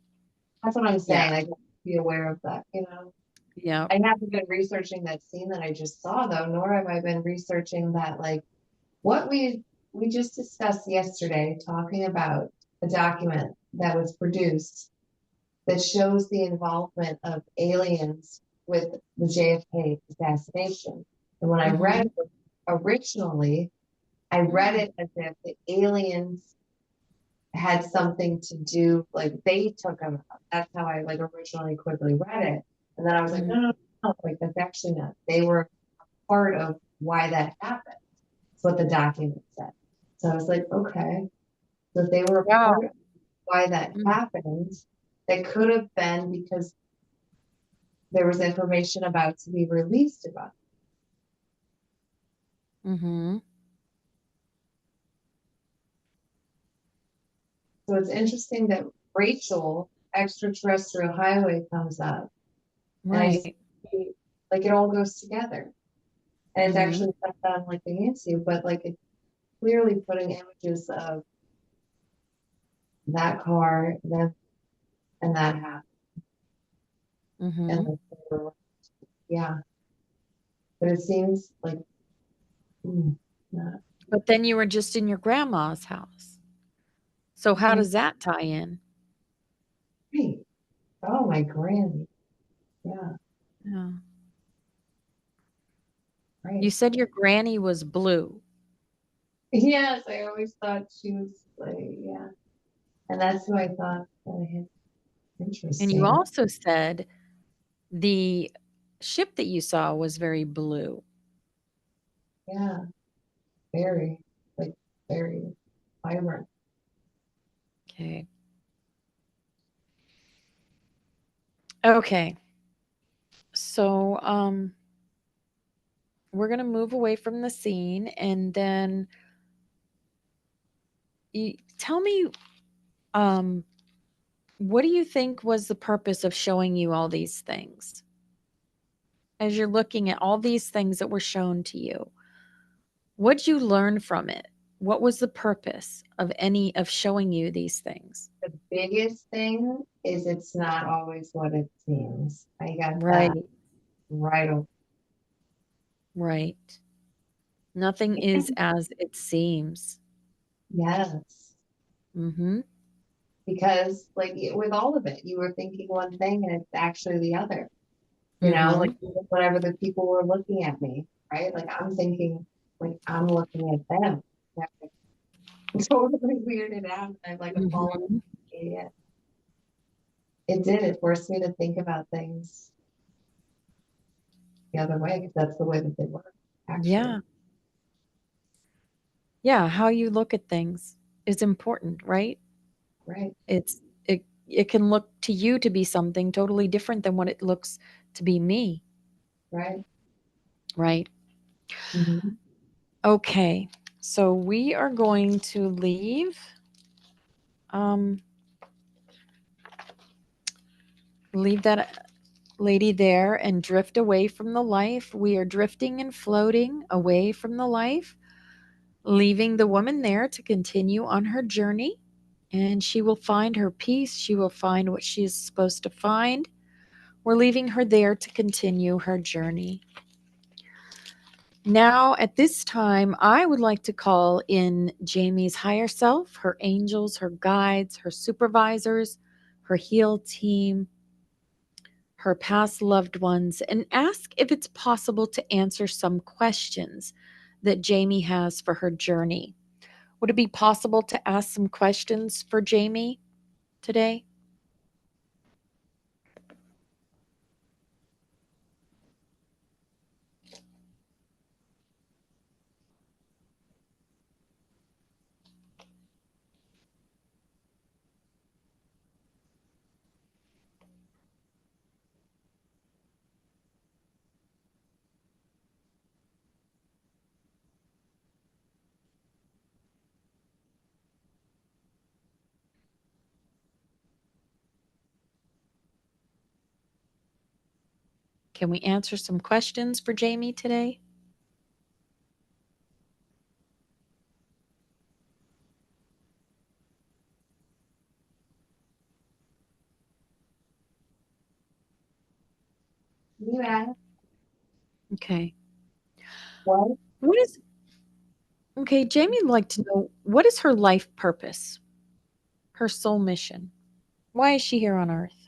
that's what I'm yeah. saying. I gotta be aware of that, you know. Yeah. I haven't been researching that scene that I just saw though, nor have I been researching that like what we just discussed yesterday, talking about a document that was produced that shows the involvement of aliens with the JFK assassination. And when I read Mhm. it originally, I read Mm. it as if the aliens had something to do, like they took them out. That's how I like originally quickly read it. And then I was like, Mhm. no, no, no, like that's actually not. They were part of why that happened. That's what the document said. So I was like, okay. So if they were a Wow. part of why that Mm. happened, that could have been because there was information about to be released about it. Mhm. So it's interesting that Rachel extraterrestrial highway comes up and I Right. see like it all goes together. And it's Mhm. actually set on like the Nancy, but like it's clearly putting images of that car, then and that happened. And Mhm. like, yeah, but it seems like not But then you were just in your grandma's house. So how right. does that tie in? Oh, my granny. Yeah. Yeah. You Right. said your granny was blue. Yes, I always thought she was like, yeah. And that's who I thought that I had. And you Interesting. also said the ship that you saw was very blue. Yeah, very, like, very vibrant. Okay. Okay. So, we're gonna move away from the scene, and then you tell me, um, what do you think was the purpose of showing you all these things? As you're looking at all these things that were shown to you, what'd you learn from it? What was the purpose of any of showing you these things? The biggest thing is it's not always what it seems. I got Right, that right away. right. Nothing is as it seems. Yes. Mhm. Because like with all of it, you were thinking one thing and it's actually the other. Like Mhm. even whenever the people were looking at me, right? Like I'm thinking, like I'm looking at them. Like, totally weirded out. I'm like a fallen Mhm. idiot. It did. It forced me to think about things the other way because that's the way that they work, actually. Yeah. Yeah, how you look at things is important, right? Right. It can look to you to be something totally different than what it looks to be me, Right. right? Mhm. Okay. So we are going to um leave that lady there and drift away from the life. We are drifting and floating away from the life, leaving the woman there to continue on her journey, and she will find her peace. She will find what she is supposed to find. We're leaving her there to continue her journey. Now, at this time, I would like to call in Jamie's higher self, her angels, her guides, her supervisors, her heal team, her past loved ones, and ask if it's possible to answer some questions that Jamie has for her journey. Would it be possible to ask some questions for Jamie today? Can we answer some questions for Jamie today? You asked Okay. what? What is Okay, Jamie would like to know, what is her life purpose? Her soul mission. Why is she here on earth?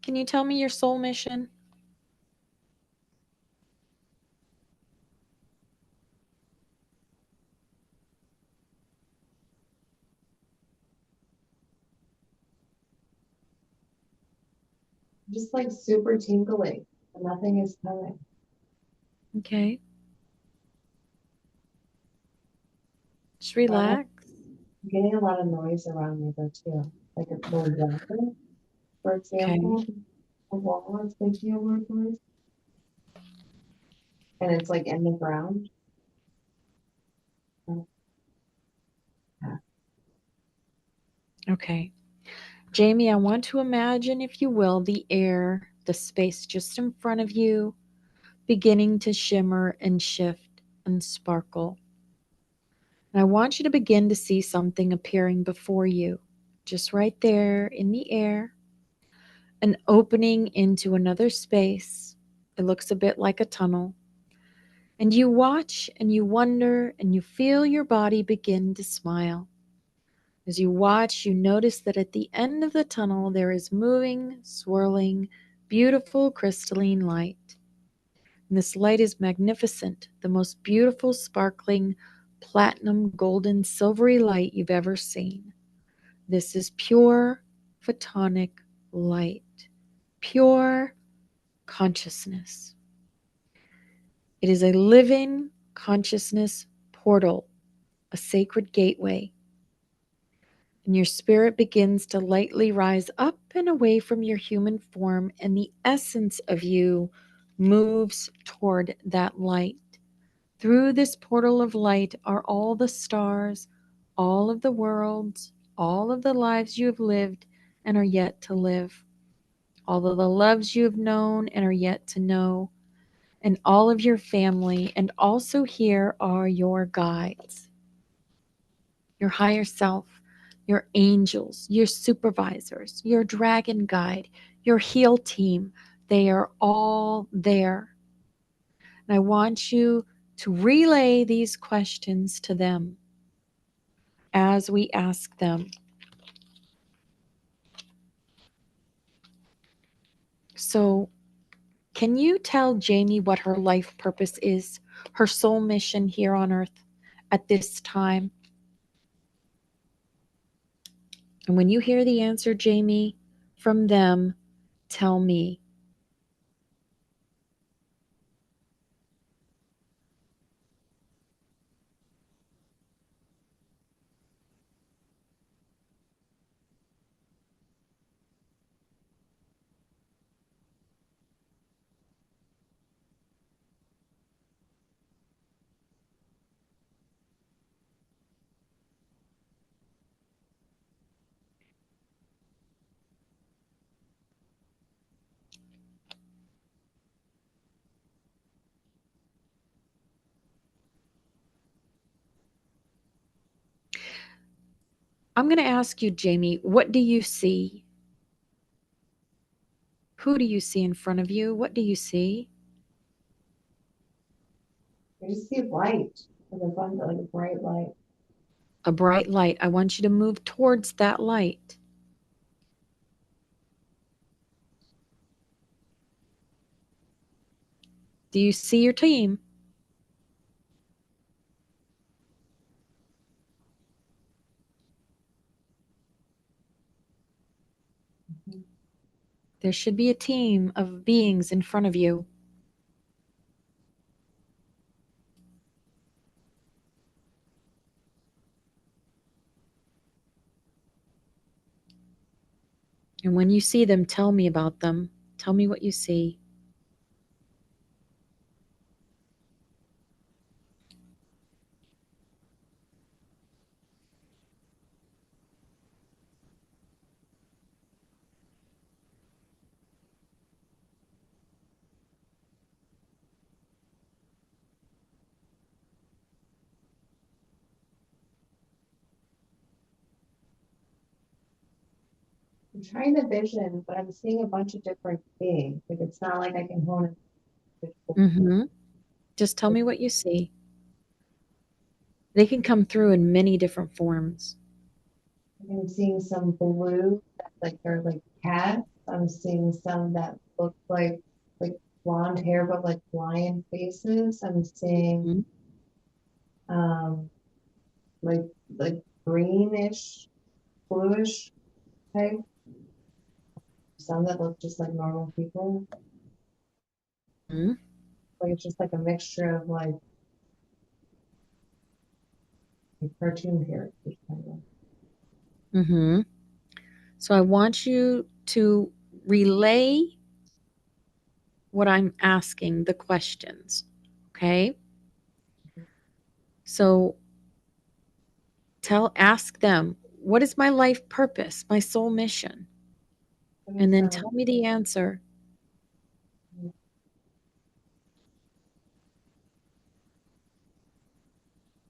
Can you tell me your soul mission? Just like super tingling. And nothing is coming. Okay. Just I'm relax. getting a lot of noise around me though too. Like a little jumping, for Okay. example. A wall is making a weird noise. And it's like in the ground. Okay. Jamie, I want to imagine, if you will, the air, the space just in front of you, beginning to shimmer and shift and sparkle. And I want you to begin to see something appearing before you, just right there in the air, an opening into another space. It looks a bit like a tunnel. And you watch and you wonder and you feel your body begin to smile. As you watch, you notice that at the end of the tunnel there is moving, swirling, beautiful crystalline light. And this light is magnificent, the most beautiful, sparkling, platinum, golden, silvery light you've ever seen. This is pure photonic light, pure consciousness. It is a living consciousness portal, a sacred gateway. And your spirit begins to lightly rise up and away from your human form, and the essence of you moves toward that light. Through this portal of light are all the stars, all of the worlds, all of the lives you have lived and are yet to live, all of the loves you have known and are yet to know, and all of your family. And also, here are your guides, your higher self, your angels, your supervisors, your dragon guide, your heal team. They are all there. And I want you to relay these questions to them as we ask them. So, can you tell Jamie what her life purpose is, her soul mission here on earth at this time? And when you hear the answer, Jamie, from them, tell me. I'm going to ask you, Jamie, what do you see? Who do you see in front of you? What do you see? I just see light, like a bright light. A bright light. I want you to move towards that light. Do you see your team? There should be a team of beings in front of you. And when you see them, tell me about them. Tell me what you see. I'm trying to vision, but I'm seeing a bunch of different beings. Like it's not like I can hone it. Mm-hmm. Just tell me what you see. They can come through in many different forms. I'm seeing some blue that like they're like cats. I'm seeing some that look like blonde hair but like lion faces. I'm seeing Mhm. um like like greenish, bluish type. Some that look just like normal people. Mhm. Like it's just like a mixture of like cartoon characters kind of. Mm-hmm. So I want you to relay what I'm asking, the questions. Okay? So ask them, what is my life purpose, my soul mission? What And is then tell me the answer.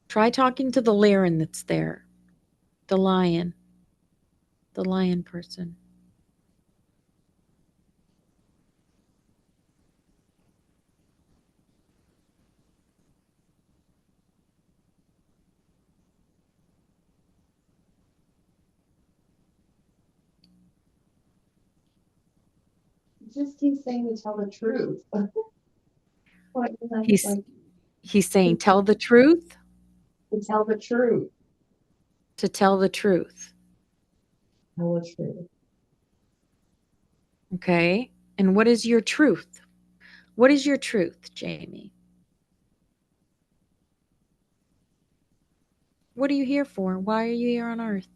Try talking to the Lyran that's there, the lion person. just keep saying to tell the truth. What is that He's like? he's saying, tell the truth, To tell the truth. to tell the truth. Tell the truth. Okay? And what is your truth? What is your truth, Jamie? What are you here for? Why are you here on earth?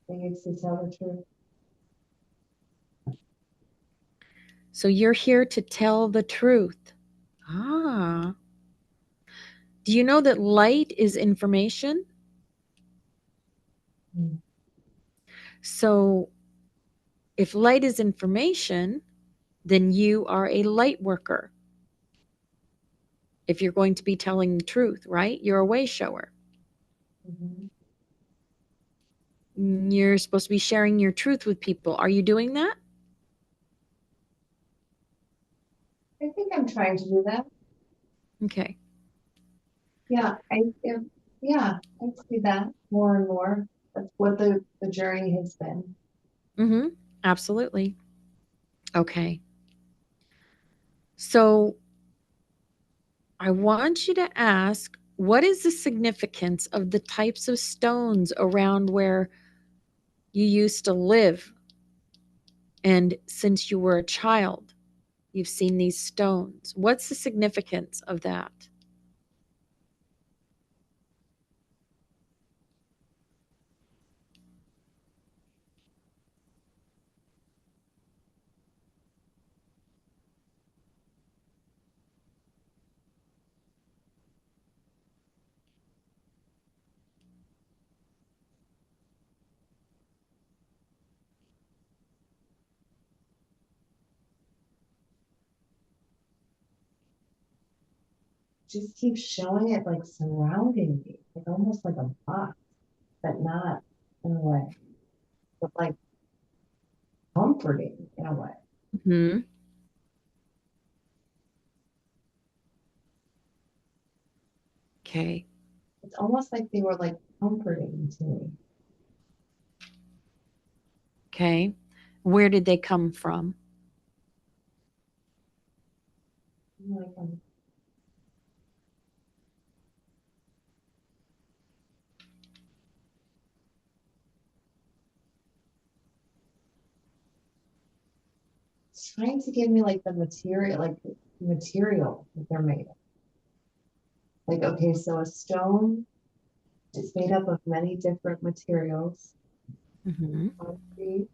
I think it's to tell the truth. So you're here to tell the truth. Ah. Do you know that light is information? Mm. So if light is information, then you are a light worker. If you're going to be telling the truth, right? You're a way shower. Mhm. You're supposed to be sharing your truth with people. Are you doing that? I think I'm trying to do that. Okay. Yeah, yeah, I see that more and more. That's what the journey has been. Mm-hmm. Absolutely. Okay. So I want you to ask, what is the significance of the types of stones around where you used to live? And since you were a child, you've seen these stones. What's the significance of that? Just keep showing it like surrounding me, like almost like a box, but not in a way, but like comforting in a way. Hmm. Okay. It's almost like they were like comforting to me. Okay. Where did they come from? Like it's trying to give me like the material that they're made of. Like, okay, so a stone is made up of many different materials. Hmm. Concrete,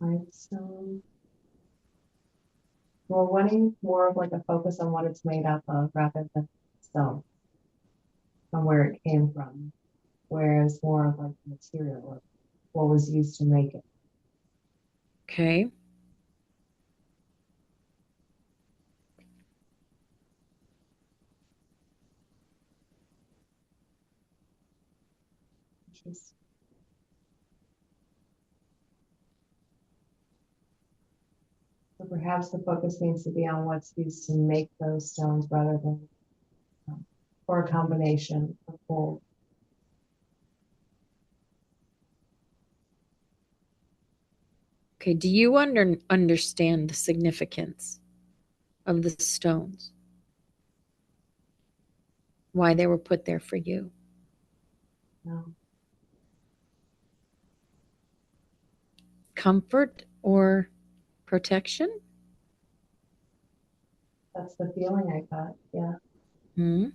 limestone. We're wanting more of like a focus on what it's made up of rather than stone, from where it came from. Whereas more of like the material of what was used to make it. Okay. Interesting. So perhaps the focus needs to be on what's used to make those stones rather than or a combination of both. Okay. Do you understand the significance of the stones? Why they were put there for you? No. comfort or protection? That's the feeling I got. Yeah. Hmm.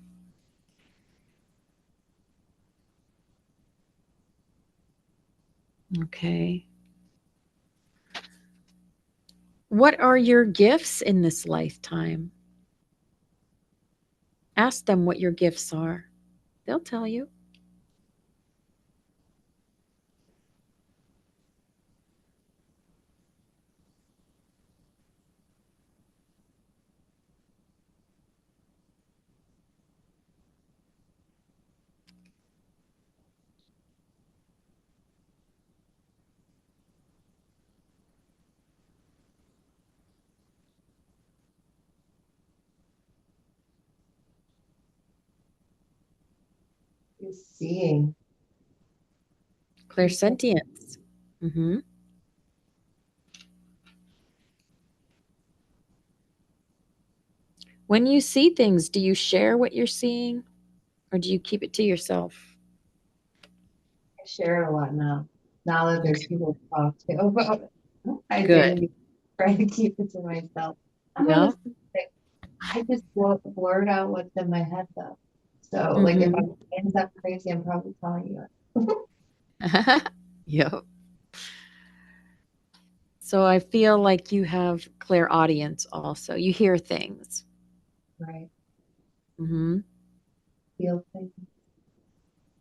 Okay. What are your gifts in this lifetime? Ask them what your gifts are. They'll tell you. You're seeing. Clairsentience. Hmm. When you see things, do you share what you're seeing or do you keep it to yourself? I share it a lot now. Now that there's people to talk to about it. I Good. didn't try to keep it to myself. I'm Yeah. gonna say, I just blurt out what's in my head though. So like if Hmm. I'm saying stuff crazy, I'm probably telling you it. Yep. So I feel like you have clairaudience also. You hear things. Right. Hmm. Feel things.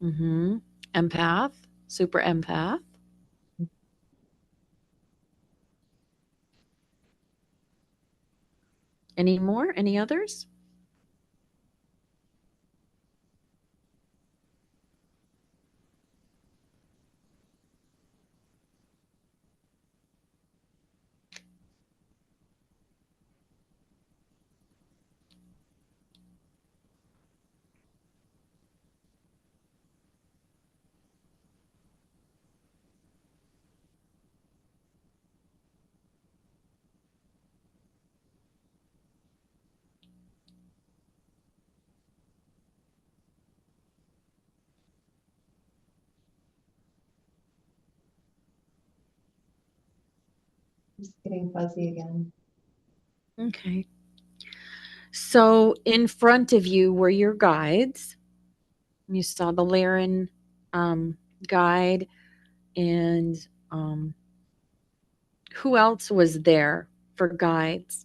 Hmm. Empath, super empath. Any more? Any others? Just getting fuzzy again. Okay. So in front of you were your guides. You saw the Laren um, guide, and um, who else was there for guides?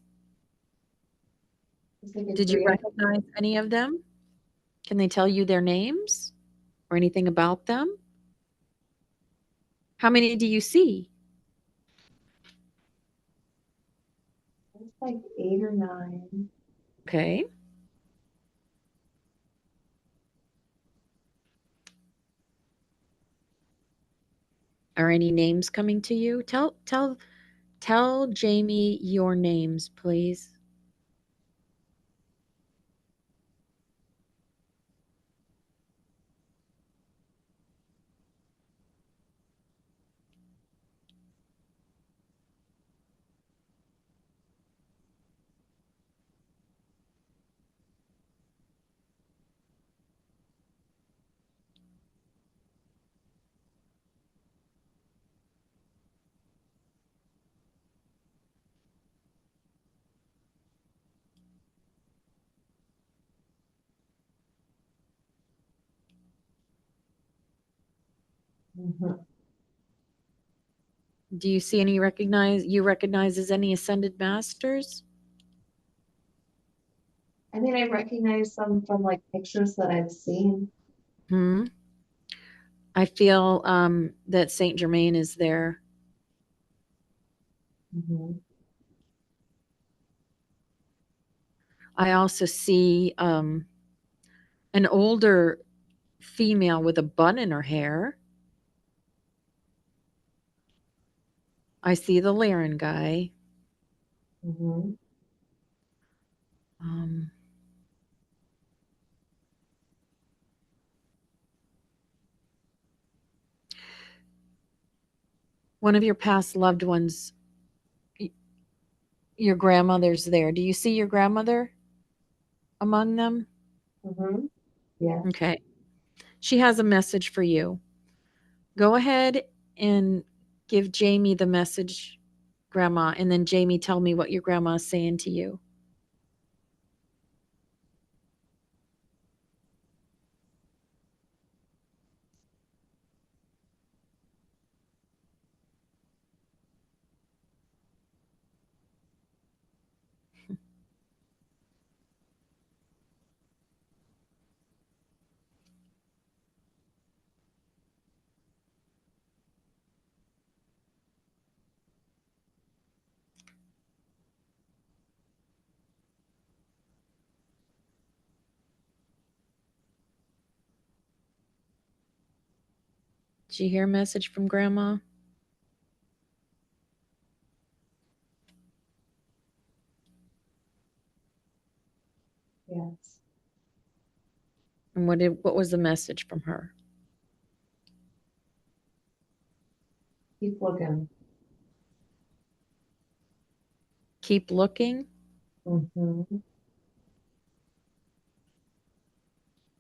Just like a Did you three. recognize any of them? Can they tell you their names or anything about them? How many do you see? It's like 8 or 9. Okay. Are any names coming to you? Tell Jamie your names, please. Mhm. Do you see any recognize as any ascended masters? I mean, I recognize some from like pictures that I've seen. Hmm. I feel that Saint Germain is there. Mhm. I also see an older female with a bun in her hair. I see the Laren guy. Mhm. Um, one of your past loved ones, your grandmother's there. Do you see your grandmother among them? Mhm. Yeah. Okay. She has a message for you. Go ahead and Give Jamie the message, Grandma, and then Jamie, tell me what your grandma is saying to you. Did you hear a message from Grandma? Yes. And what was the message from her? Keep looking. Keep looking? Mm-hmm.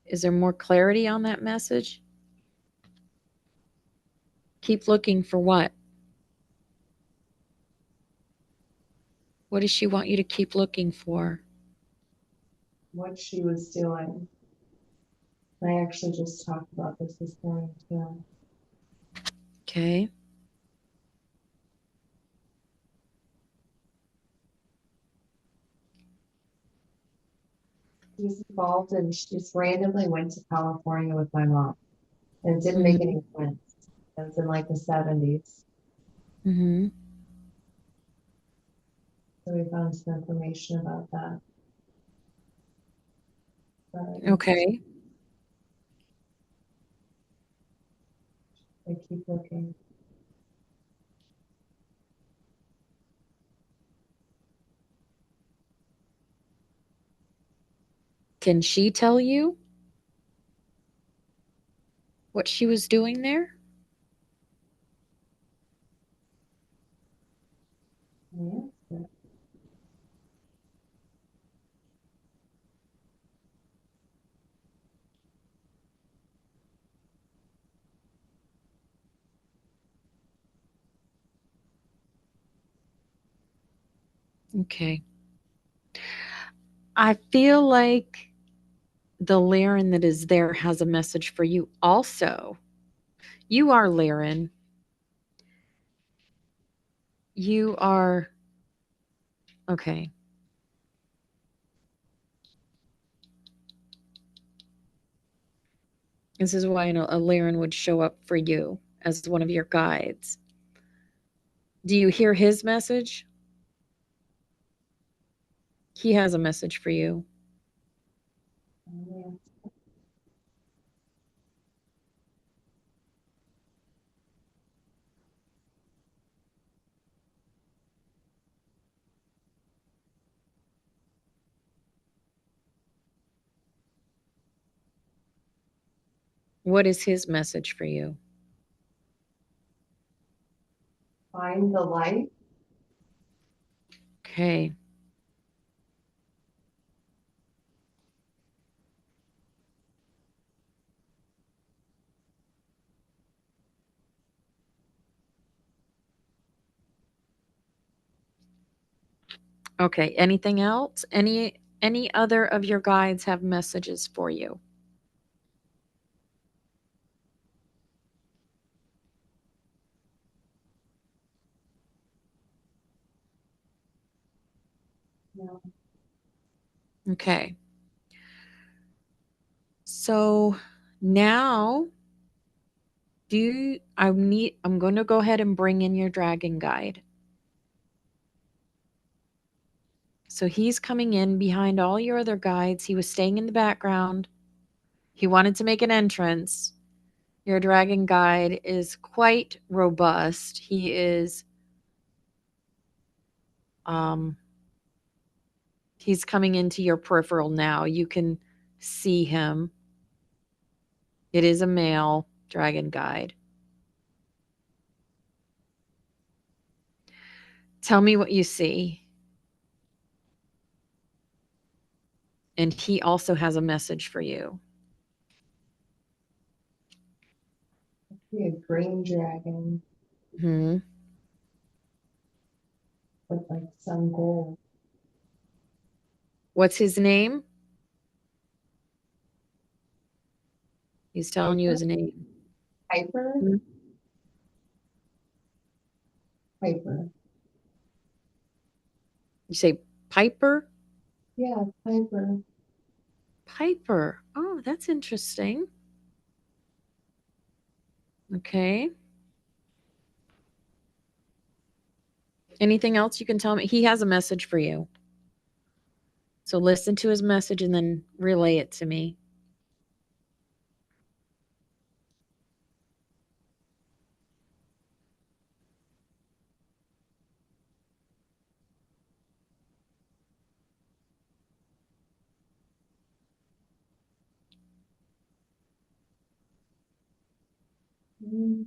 Is there more clarity on that message? Keep looking for what? What does she want you to keep looking for? What she was doing. I actually just talked about this morning too. Okay. She's involved and she just randomly went to California with my mom. And it didn't make Mm-hmm. any sense. It was in like the 70s. Mm-hmm. So we found some information about that. But Okay. I keep looking. Can she tell you what she was doing there? Yes. Okay. I feel like the Laren that is there has a message for you also. You are Laren. You are okay. This is why a Laren would show up for you as one of your guides. Do you hear his message? He has a message for you. Yes. What is his message for you? Find the light. Okay. Okay. Anything else? Any other of your guides have messages for you? No. Okay. So now I'm going to go ahead and bring in your dragon guide. So he's coming in behind all your other guides. He was staying in the background. He wanted to make an entrance. Your dragon guide is quite robust. Um he's coming into your peripheral now. You can see him. It is a male dragon guide. Tell me what you see. And he also has a message for you. Be a green dragon. Hmm. with like some gold. What's his name? He's telling you Piper? his name. Piper? Hmm? Piper. You say Piper? Yeah, Piper. Piper. Oh, that's interesting. Okay. Anything else you can tell me? He has a message for you. So listen to his message and then relay it to me. Mm.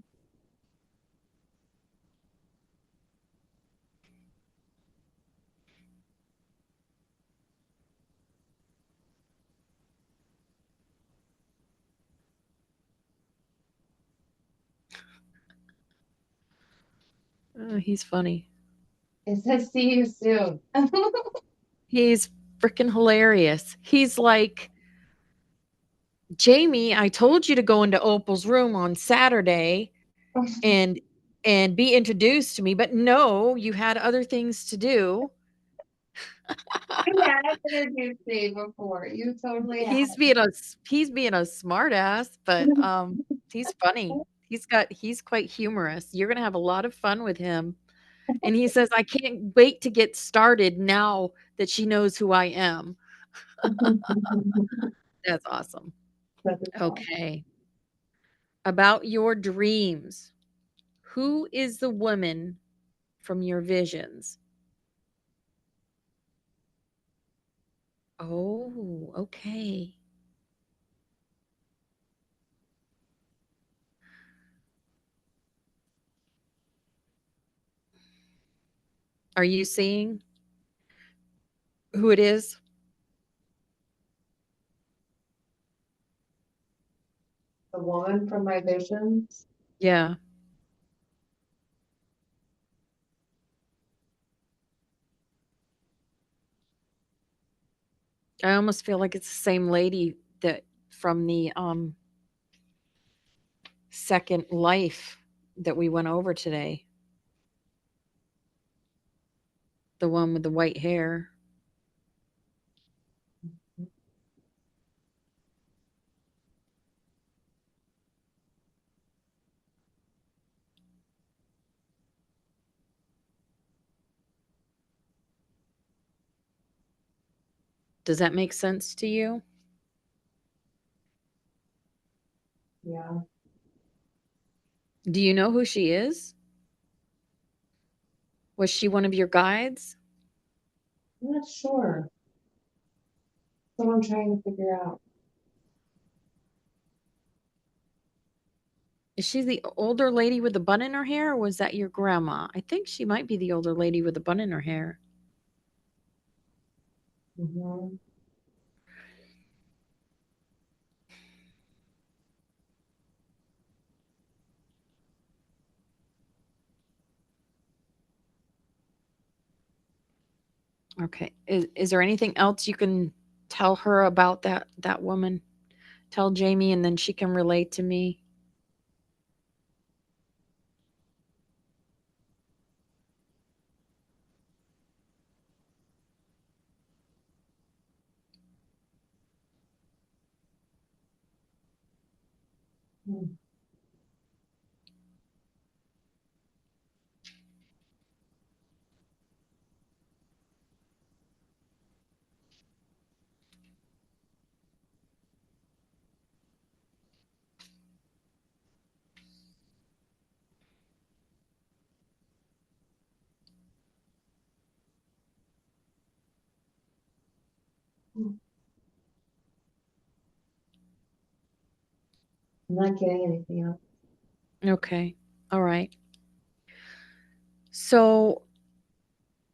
He's funny. It says see you soon. He's freaking hilarious. He's like, Jamie, I told you to go into Opal's room on Saturday and be introduced to me, but no, you had other things to do. You had introduced me before. You totally had. He's being a smart ass, but he's funny. He's quite humorous. You're gonna have a lot of fun with him. And he says, I can't wait to get started now that she knows who I am. That's awesome. That is fun. Okay. About your dreams. Who is the woman from your visions? Oh, okay. Are you seeing who it is? The woman from my visions. Yeah. I almost feel like it's the same lady that from the second life that we went over today. The one with the white hair. Does that make sense to you? Yeah. Do you know who she is? Was she one of your guides? I'm not sure. That's what I'm trying to figure out. Is she the older lady with the bun in her hair, or was that your grandma? I think she might be the older lady with the bun in her hair. Mhm. Okay. Is there anything else you can tell her about that woman? Tell Jamie and then she can relate to me. Hmm. I'm not getting anything else. Okay. All right. So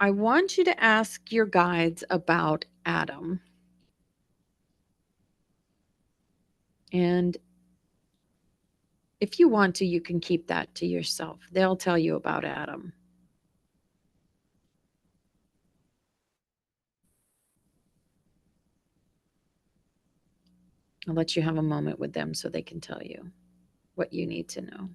I want you to ask your guides about Adam. And If you want to, you can keep that to yourself. They'll tell you about Adam. I'll let you have a moment with them so they can tell you what you need to know.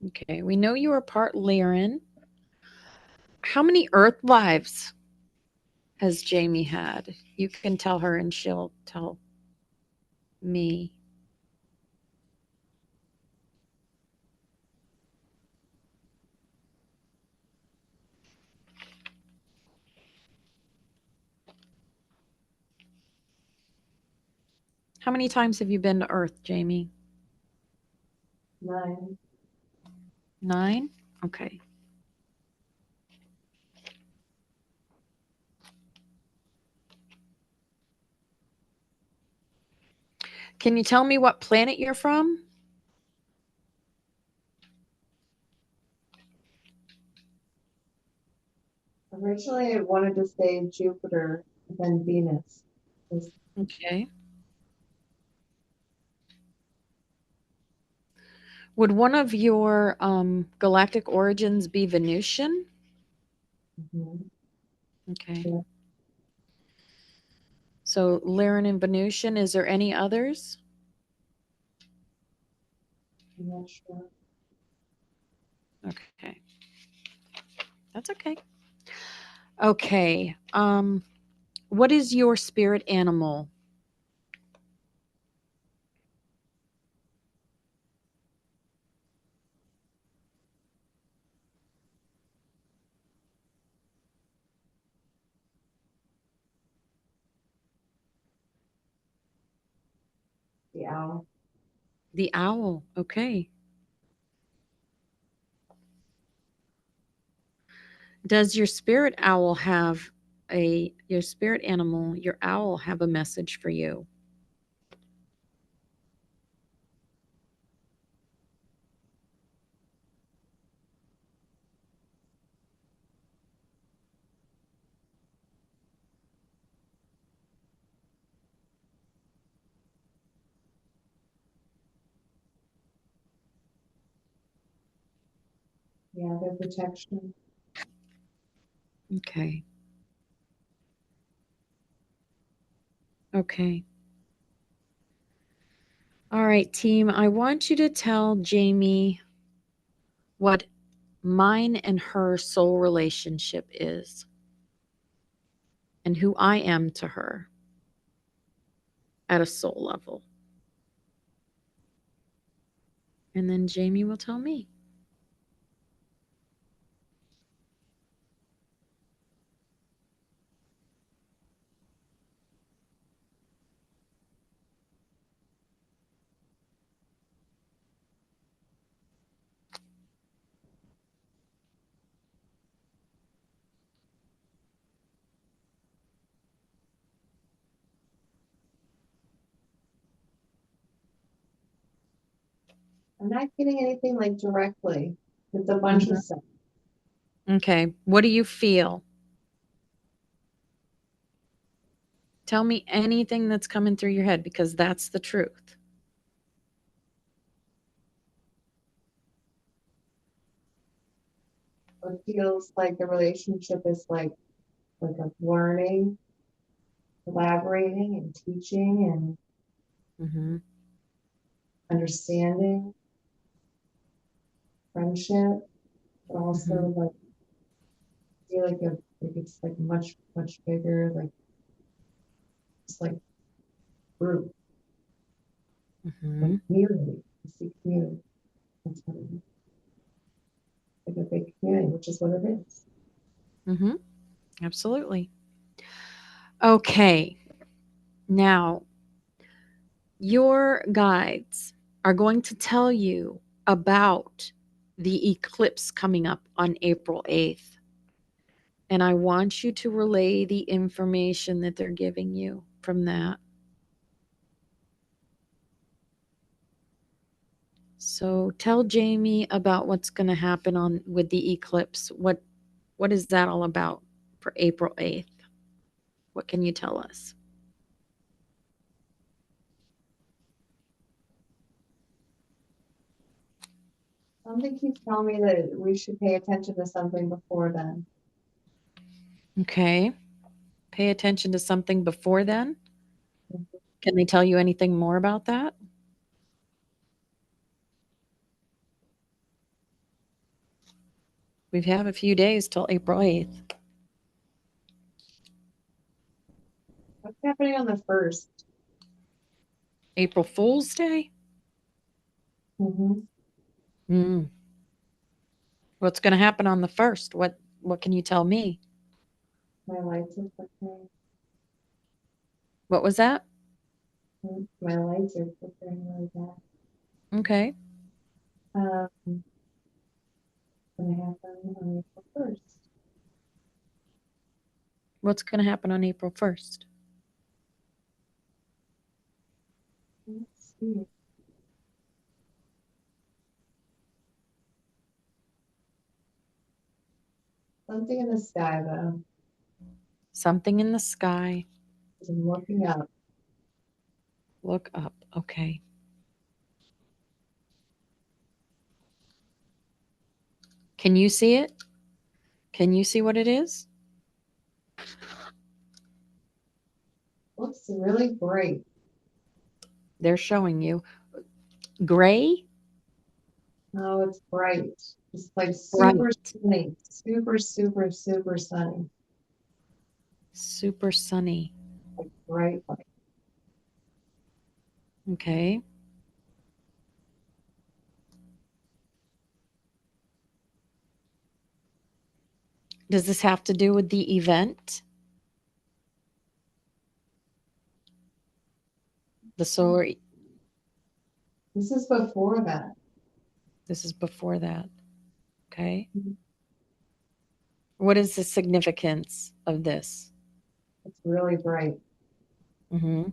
Okay, we know you are part Lyran. How many Earth lives has Jamie had? You can tell her and she'll tell me. How many times have you been to Earth, Jamie? 9. 9? Okay. Can you tell me what planet you're from? Originally, I wanted to say Jupiter, then Venus. Okay. Would one of your galactic origins be Venusian? Mhm. Okay. Yeah. So Lyran and Venusian, is there any others? I'm not sure. Okay. That's okay. Okay. What is your spirit animal? The owl. The owl. Okay. Does your spirit owl have your spirit animal, your owl, have a message for you? Yeah, their protection. Okay. Okay. All right, team. I want you to tell Jamie what mine and her soul relationship is and who I am to her at a soul level. And then Jamie will tell me. I'm not getting anything like directly. It's a bunch of stuff. Okay. What do you feel? Tell me anything that's coming through your head because that's the truth. It feels like the relationship is like a learning, collaborating, and teaching and Mm-hmm. understanding, friendship, but also Mm-hmm. like feel like it's like much bigger, like it's like group, like Mm-hmm. community. I see community. That's what it is. Like a big community, which is what it is. Mm-hmm. Absolutely. Okay. Now, your guides are going to tell you about the eclipse coming up on April 8th. And I want you to relay the information that they're giving you from that. So tell Jamie about what's going to happen on with the eclipse. What is that all about for April 8th? What can you tell us? Something keeps telling me that we should pay attention to something before then. Okay. Pay attention to something before then. Can they tell you anything more about that? We have a few days till April 8th. What's happening on the 1st? April Fool's Day? Mm-hmm. Mm. What's going to happen on the 1st? What can you tell me? My lights are flickering. What was that? My lights are flickering really bad. Okay. Gonna happen on April 1st. What's going to happen on April 1st? Let's see. Something in the sky, though. Something in the sky. I'm looking up. Look up. Okay. Can you see it? Can you see what it is? Looks really bright. They're showing you. Gray? Oh, it's bright. It's like Bright. super sunny. Super, super, super sunny. Super sunny. Like bright light. Okay. Does this have to do with the event? The solar. This is before that. This is before that. Okay. Mhm. What is the significance of this? It's really bright. Mm-hmm.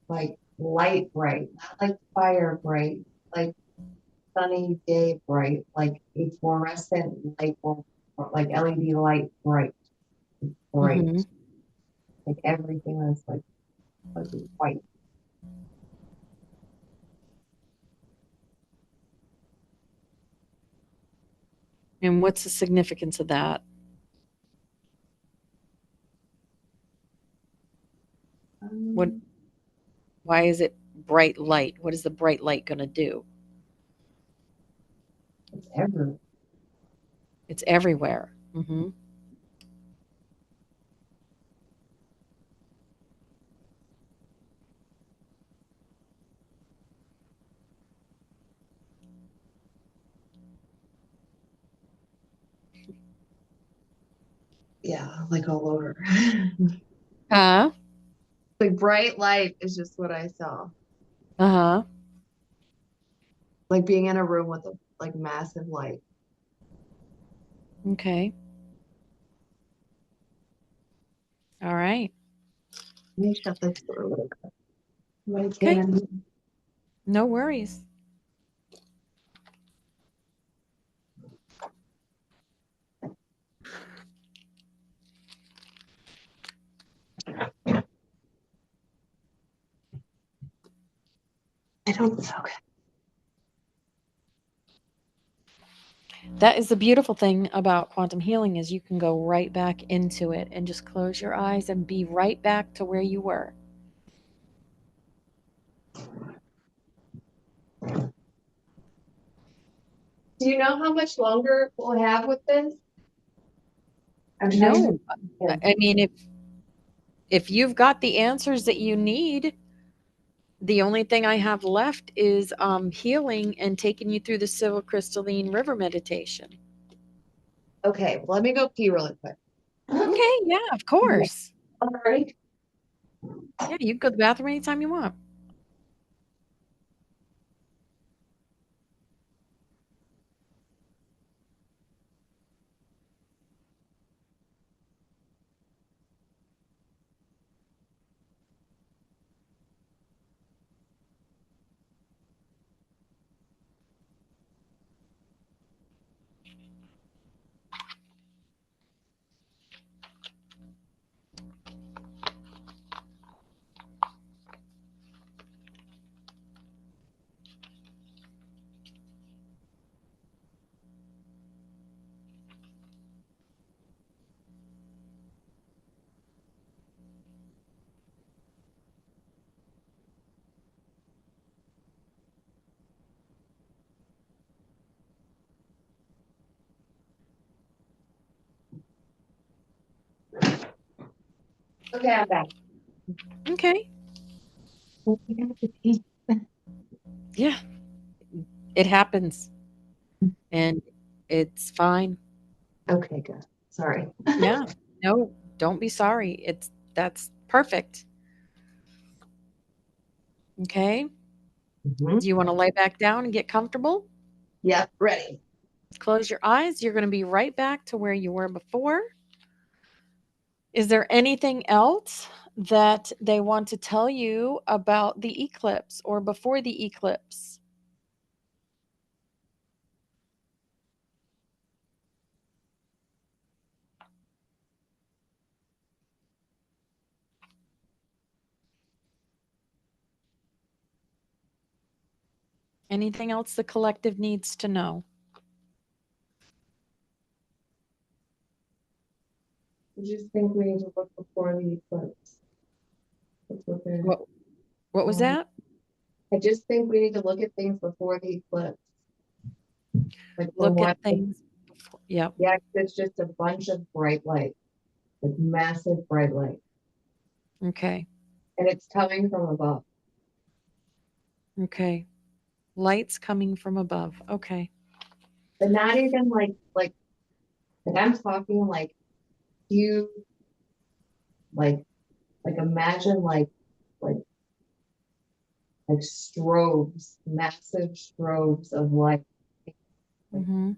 Like light bright. Not like fire bright. Like sunny day bright. Like a fluorescent light bulb, like LED light bright. Bright. Mm-hmm. Like everything is like white. And what's the significance of that? What? Um, Why is it bright light? What is the bright light going to do? it's everywhere. It's everywhere. Mm-hmm. Yeah, like all over. Huh? Like bright light is just what I saw. Uh-huh. Like being in a room with a like massive light. Okay. All right. Let me shut this door really quick. Somebody came Okay. in. No worries. I don't. Okay. That is the beautiful thing about quantum healing is you can go right back into it and just close your eyes and be right back to where you were. Do you know how much longer we'll have with this? I'm trying No, to. Yeah. I mean if you've got the answers that you need, the only thing I have left is healing and taking you through the silver crystalline river meditation. Okay, well, let me go pee really quick. Okay, yeah, of course. All right. Yeah, you can go to the bathroom anytime you want. Okay, I'm back. Okay. Yeah, it happens and it's fine. Okay, good. Sorry. Yeah. No, don't be sorry. That's perfect. Okay. Mhm. Do you want to lay back down and get comfortable? Yep, ready. Close your eyes. You're going to be right back to where you were before. Is there anything else that they want to tell you about the eclipse or before the eclipse? Anything else the collective needs to know? I just think we need to look before the eclipse. That's what they're, What what was um, that? I just think we need to look at things before the eclipse. Like for Look one, at things before. Yep. yeah, 'cause it's just a bunch of bright light, like massive bright light, Okay. and it's coming from above. Okay. Lights coming from above. Okay. But not even like I'm talking like huge, like imagine like strobes, massive strobes of light, like Mhm.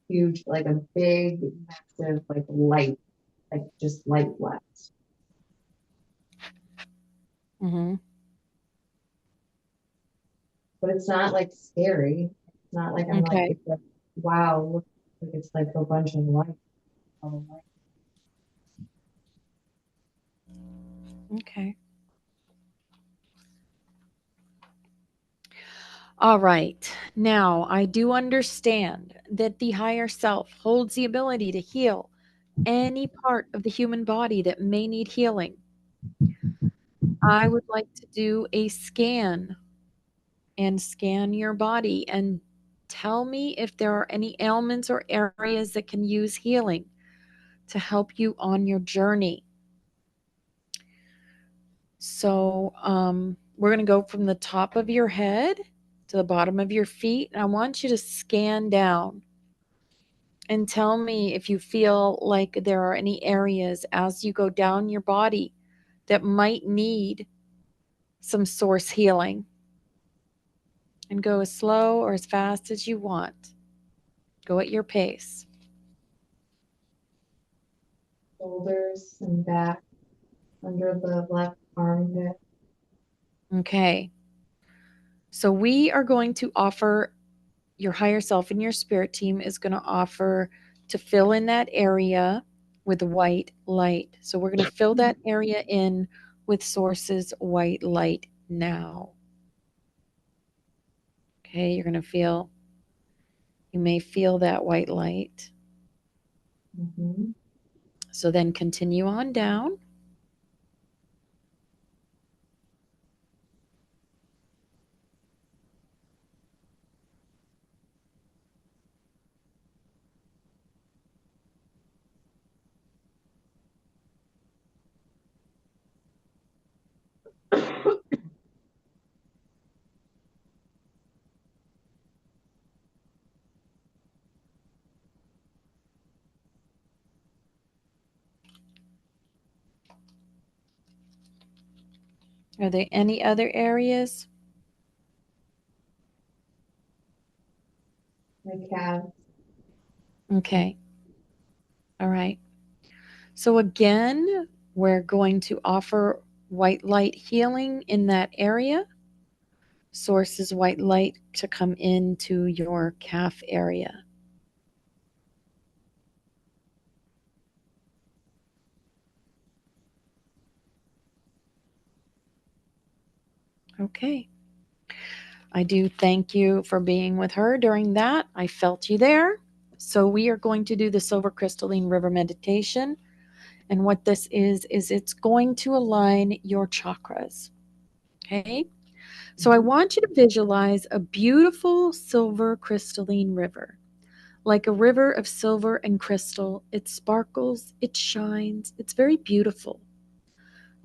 huge, like a big, massive like light, like just light flash. Mhm. But it's not like scary. It's not like I'm like Okay. it's like wow, look, like it's like a bunch of light. All the light. Okay. All right. Now, I do understand that the higher self holds the ability to heal any part of the human body that may need healing. I would like to do a scan and scan your body and tell me if there are any ailments or areas that can use healing to help you on your journey. So, we're going to go from the top of your head to the bottom of your feet. And I want you to scan down and tell me if you feel like there are any areas as you go down your body that might need some source healing. And go as slow or as fast as you want. Go at your pace. Shoulders and back under the left armpit. Okay. So we are going to offer your higher self and your spirit team is going to offer to fill in that area with white light. So we're going to fill that area in with sources white light now. Okay, you're going to feel, you may feel that white light. Mhm. So then continue on down. Are there any other areas? My calves. Okay. All right. So again, we're going to offer white light healing in that area. Sources white light to come into your calf area. Okay. I do thank you for being with her during that. I felt you there. So we are going to do the silver crystalline river meditation. And what this is it's going to align your chakras. Okay. So I want you to visualize a beautiful silver crystalline river. Like a river of silver and crystal, it sparkles, it shines, it's very beautiful.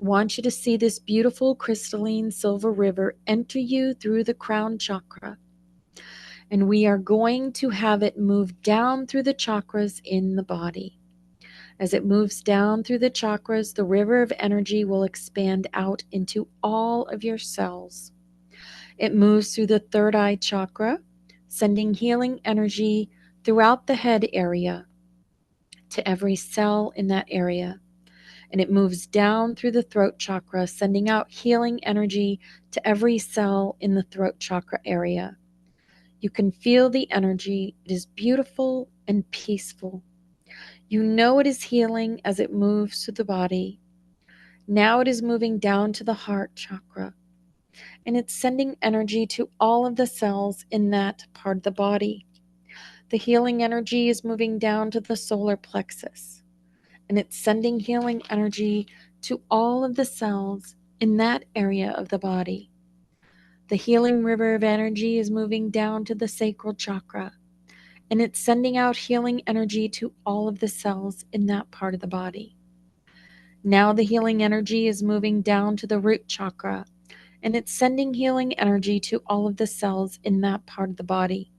I want you to see this beautiful crystalline silver river enter you through the crown chakra. And we are going to have it move down through the chakras in the body. As it moves down through the chakras, the river of energy will expand out into all of your cells. It moves through the third eye chakra, sending healing energy throughout the head area to every cell in that area. And it moves down through the throat chakra, sending out healing energy to every cell in the throat chakra area. You can feel the energy. It is beautiful and peaceful. You know it is healing as it moves through the body. Now it is moving down to the heart chakra, and it's sending energy to all of the cells in that part of the body. The healing energy is moving down to the solar plexus, and it's sending healing energy to all of the cells in that area of the body. The healing river of energy is moving down to the sacral chakra, and it's sending out healing energy to all of the cells in that part of the body. Now the healing energy is moving down to the root chakra, and it's sending healing energy to all of the cells in that part of the body.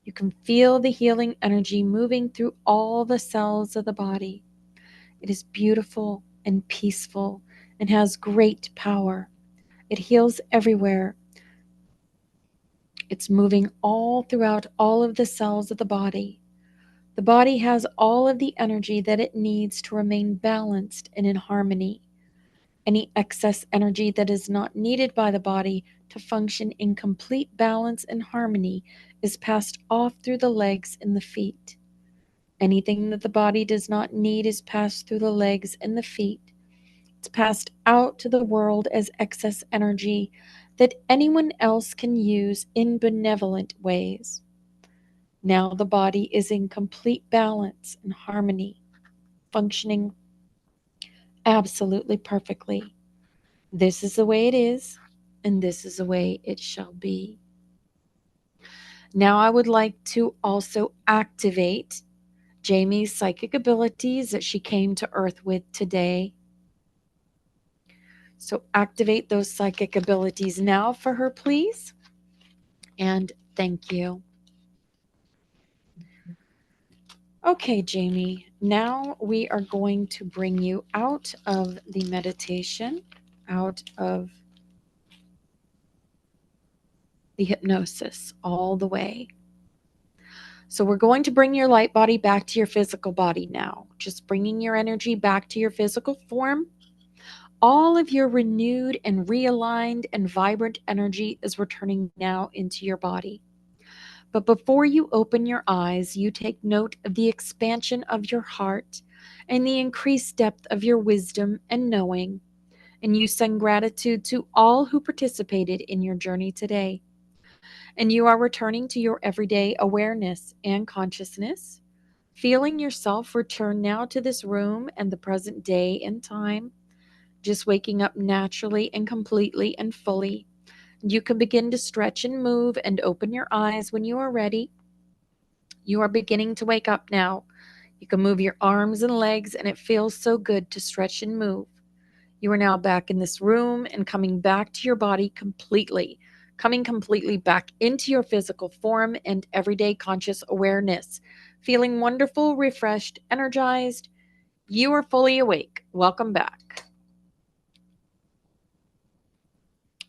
You can feel the healing energy moving through all the cells of the body. It is beautiful and peaceful and has great power. It heals everywhere. It's moving all throughout all of the cells of the body. The body has all of the energy that it needs to remain balanced and in harmony. Any excess energy that is not needed by the body to function in complete balance and harmony is passed off through the legs and the feet. Anything that the body does not need is passed through the legs and the feet. It's passed out to the world as excess energy that anyone else can use in benevolent ways. Now the body is in complete balance and harmony, functioning absolutely perfectly. This is the way it is, and this is the way it shall be. Now I would like to also activate Jamie's psychic abilities that she came to Earth with today. So activate those psychic abilities now for her, please. And thank you. Okay, Jamie, now we are going to bring you out of the meditation, out of the hypnosis all the way. So we're going to bring your light body back to your physical body now, just bringing your energy back to your physical form. All of your renewed and realigned and vibrant energy is returning now into your body. But before you open your eyes, you take note of the expansion of your heart and the increased depth of your wisdom and knowing, and you send gratitude to all who participated in your journey today. And you are returning to your everyday awareness and consciousness, feeling yourself return now to this room and the present day and time, just waking up naturally and completely and fully. You can begin to stretch and move and open your eyes when you are ready. You are beginning to wake up now. You can move your arms and legs, and it feels so good to stretch and move. You are now back in this room and coming back to your body completely, coming completely back into your physical form and everyday conscious awareness, feeling wonderful, refreshed, energized. You are fully awake. Welcome back.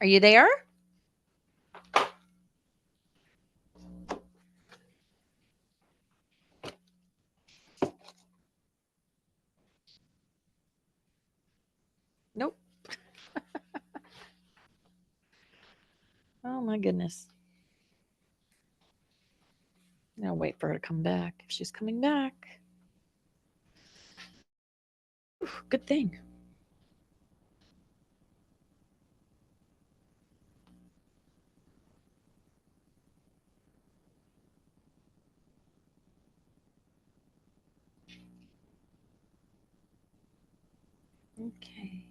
Are you there? Nope. Oh my goodness. I'll wait for her to come back. If she's coming back. Good thing. Okay.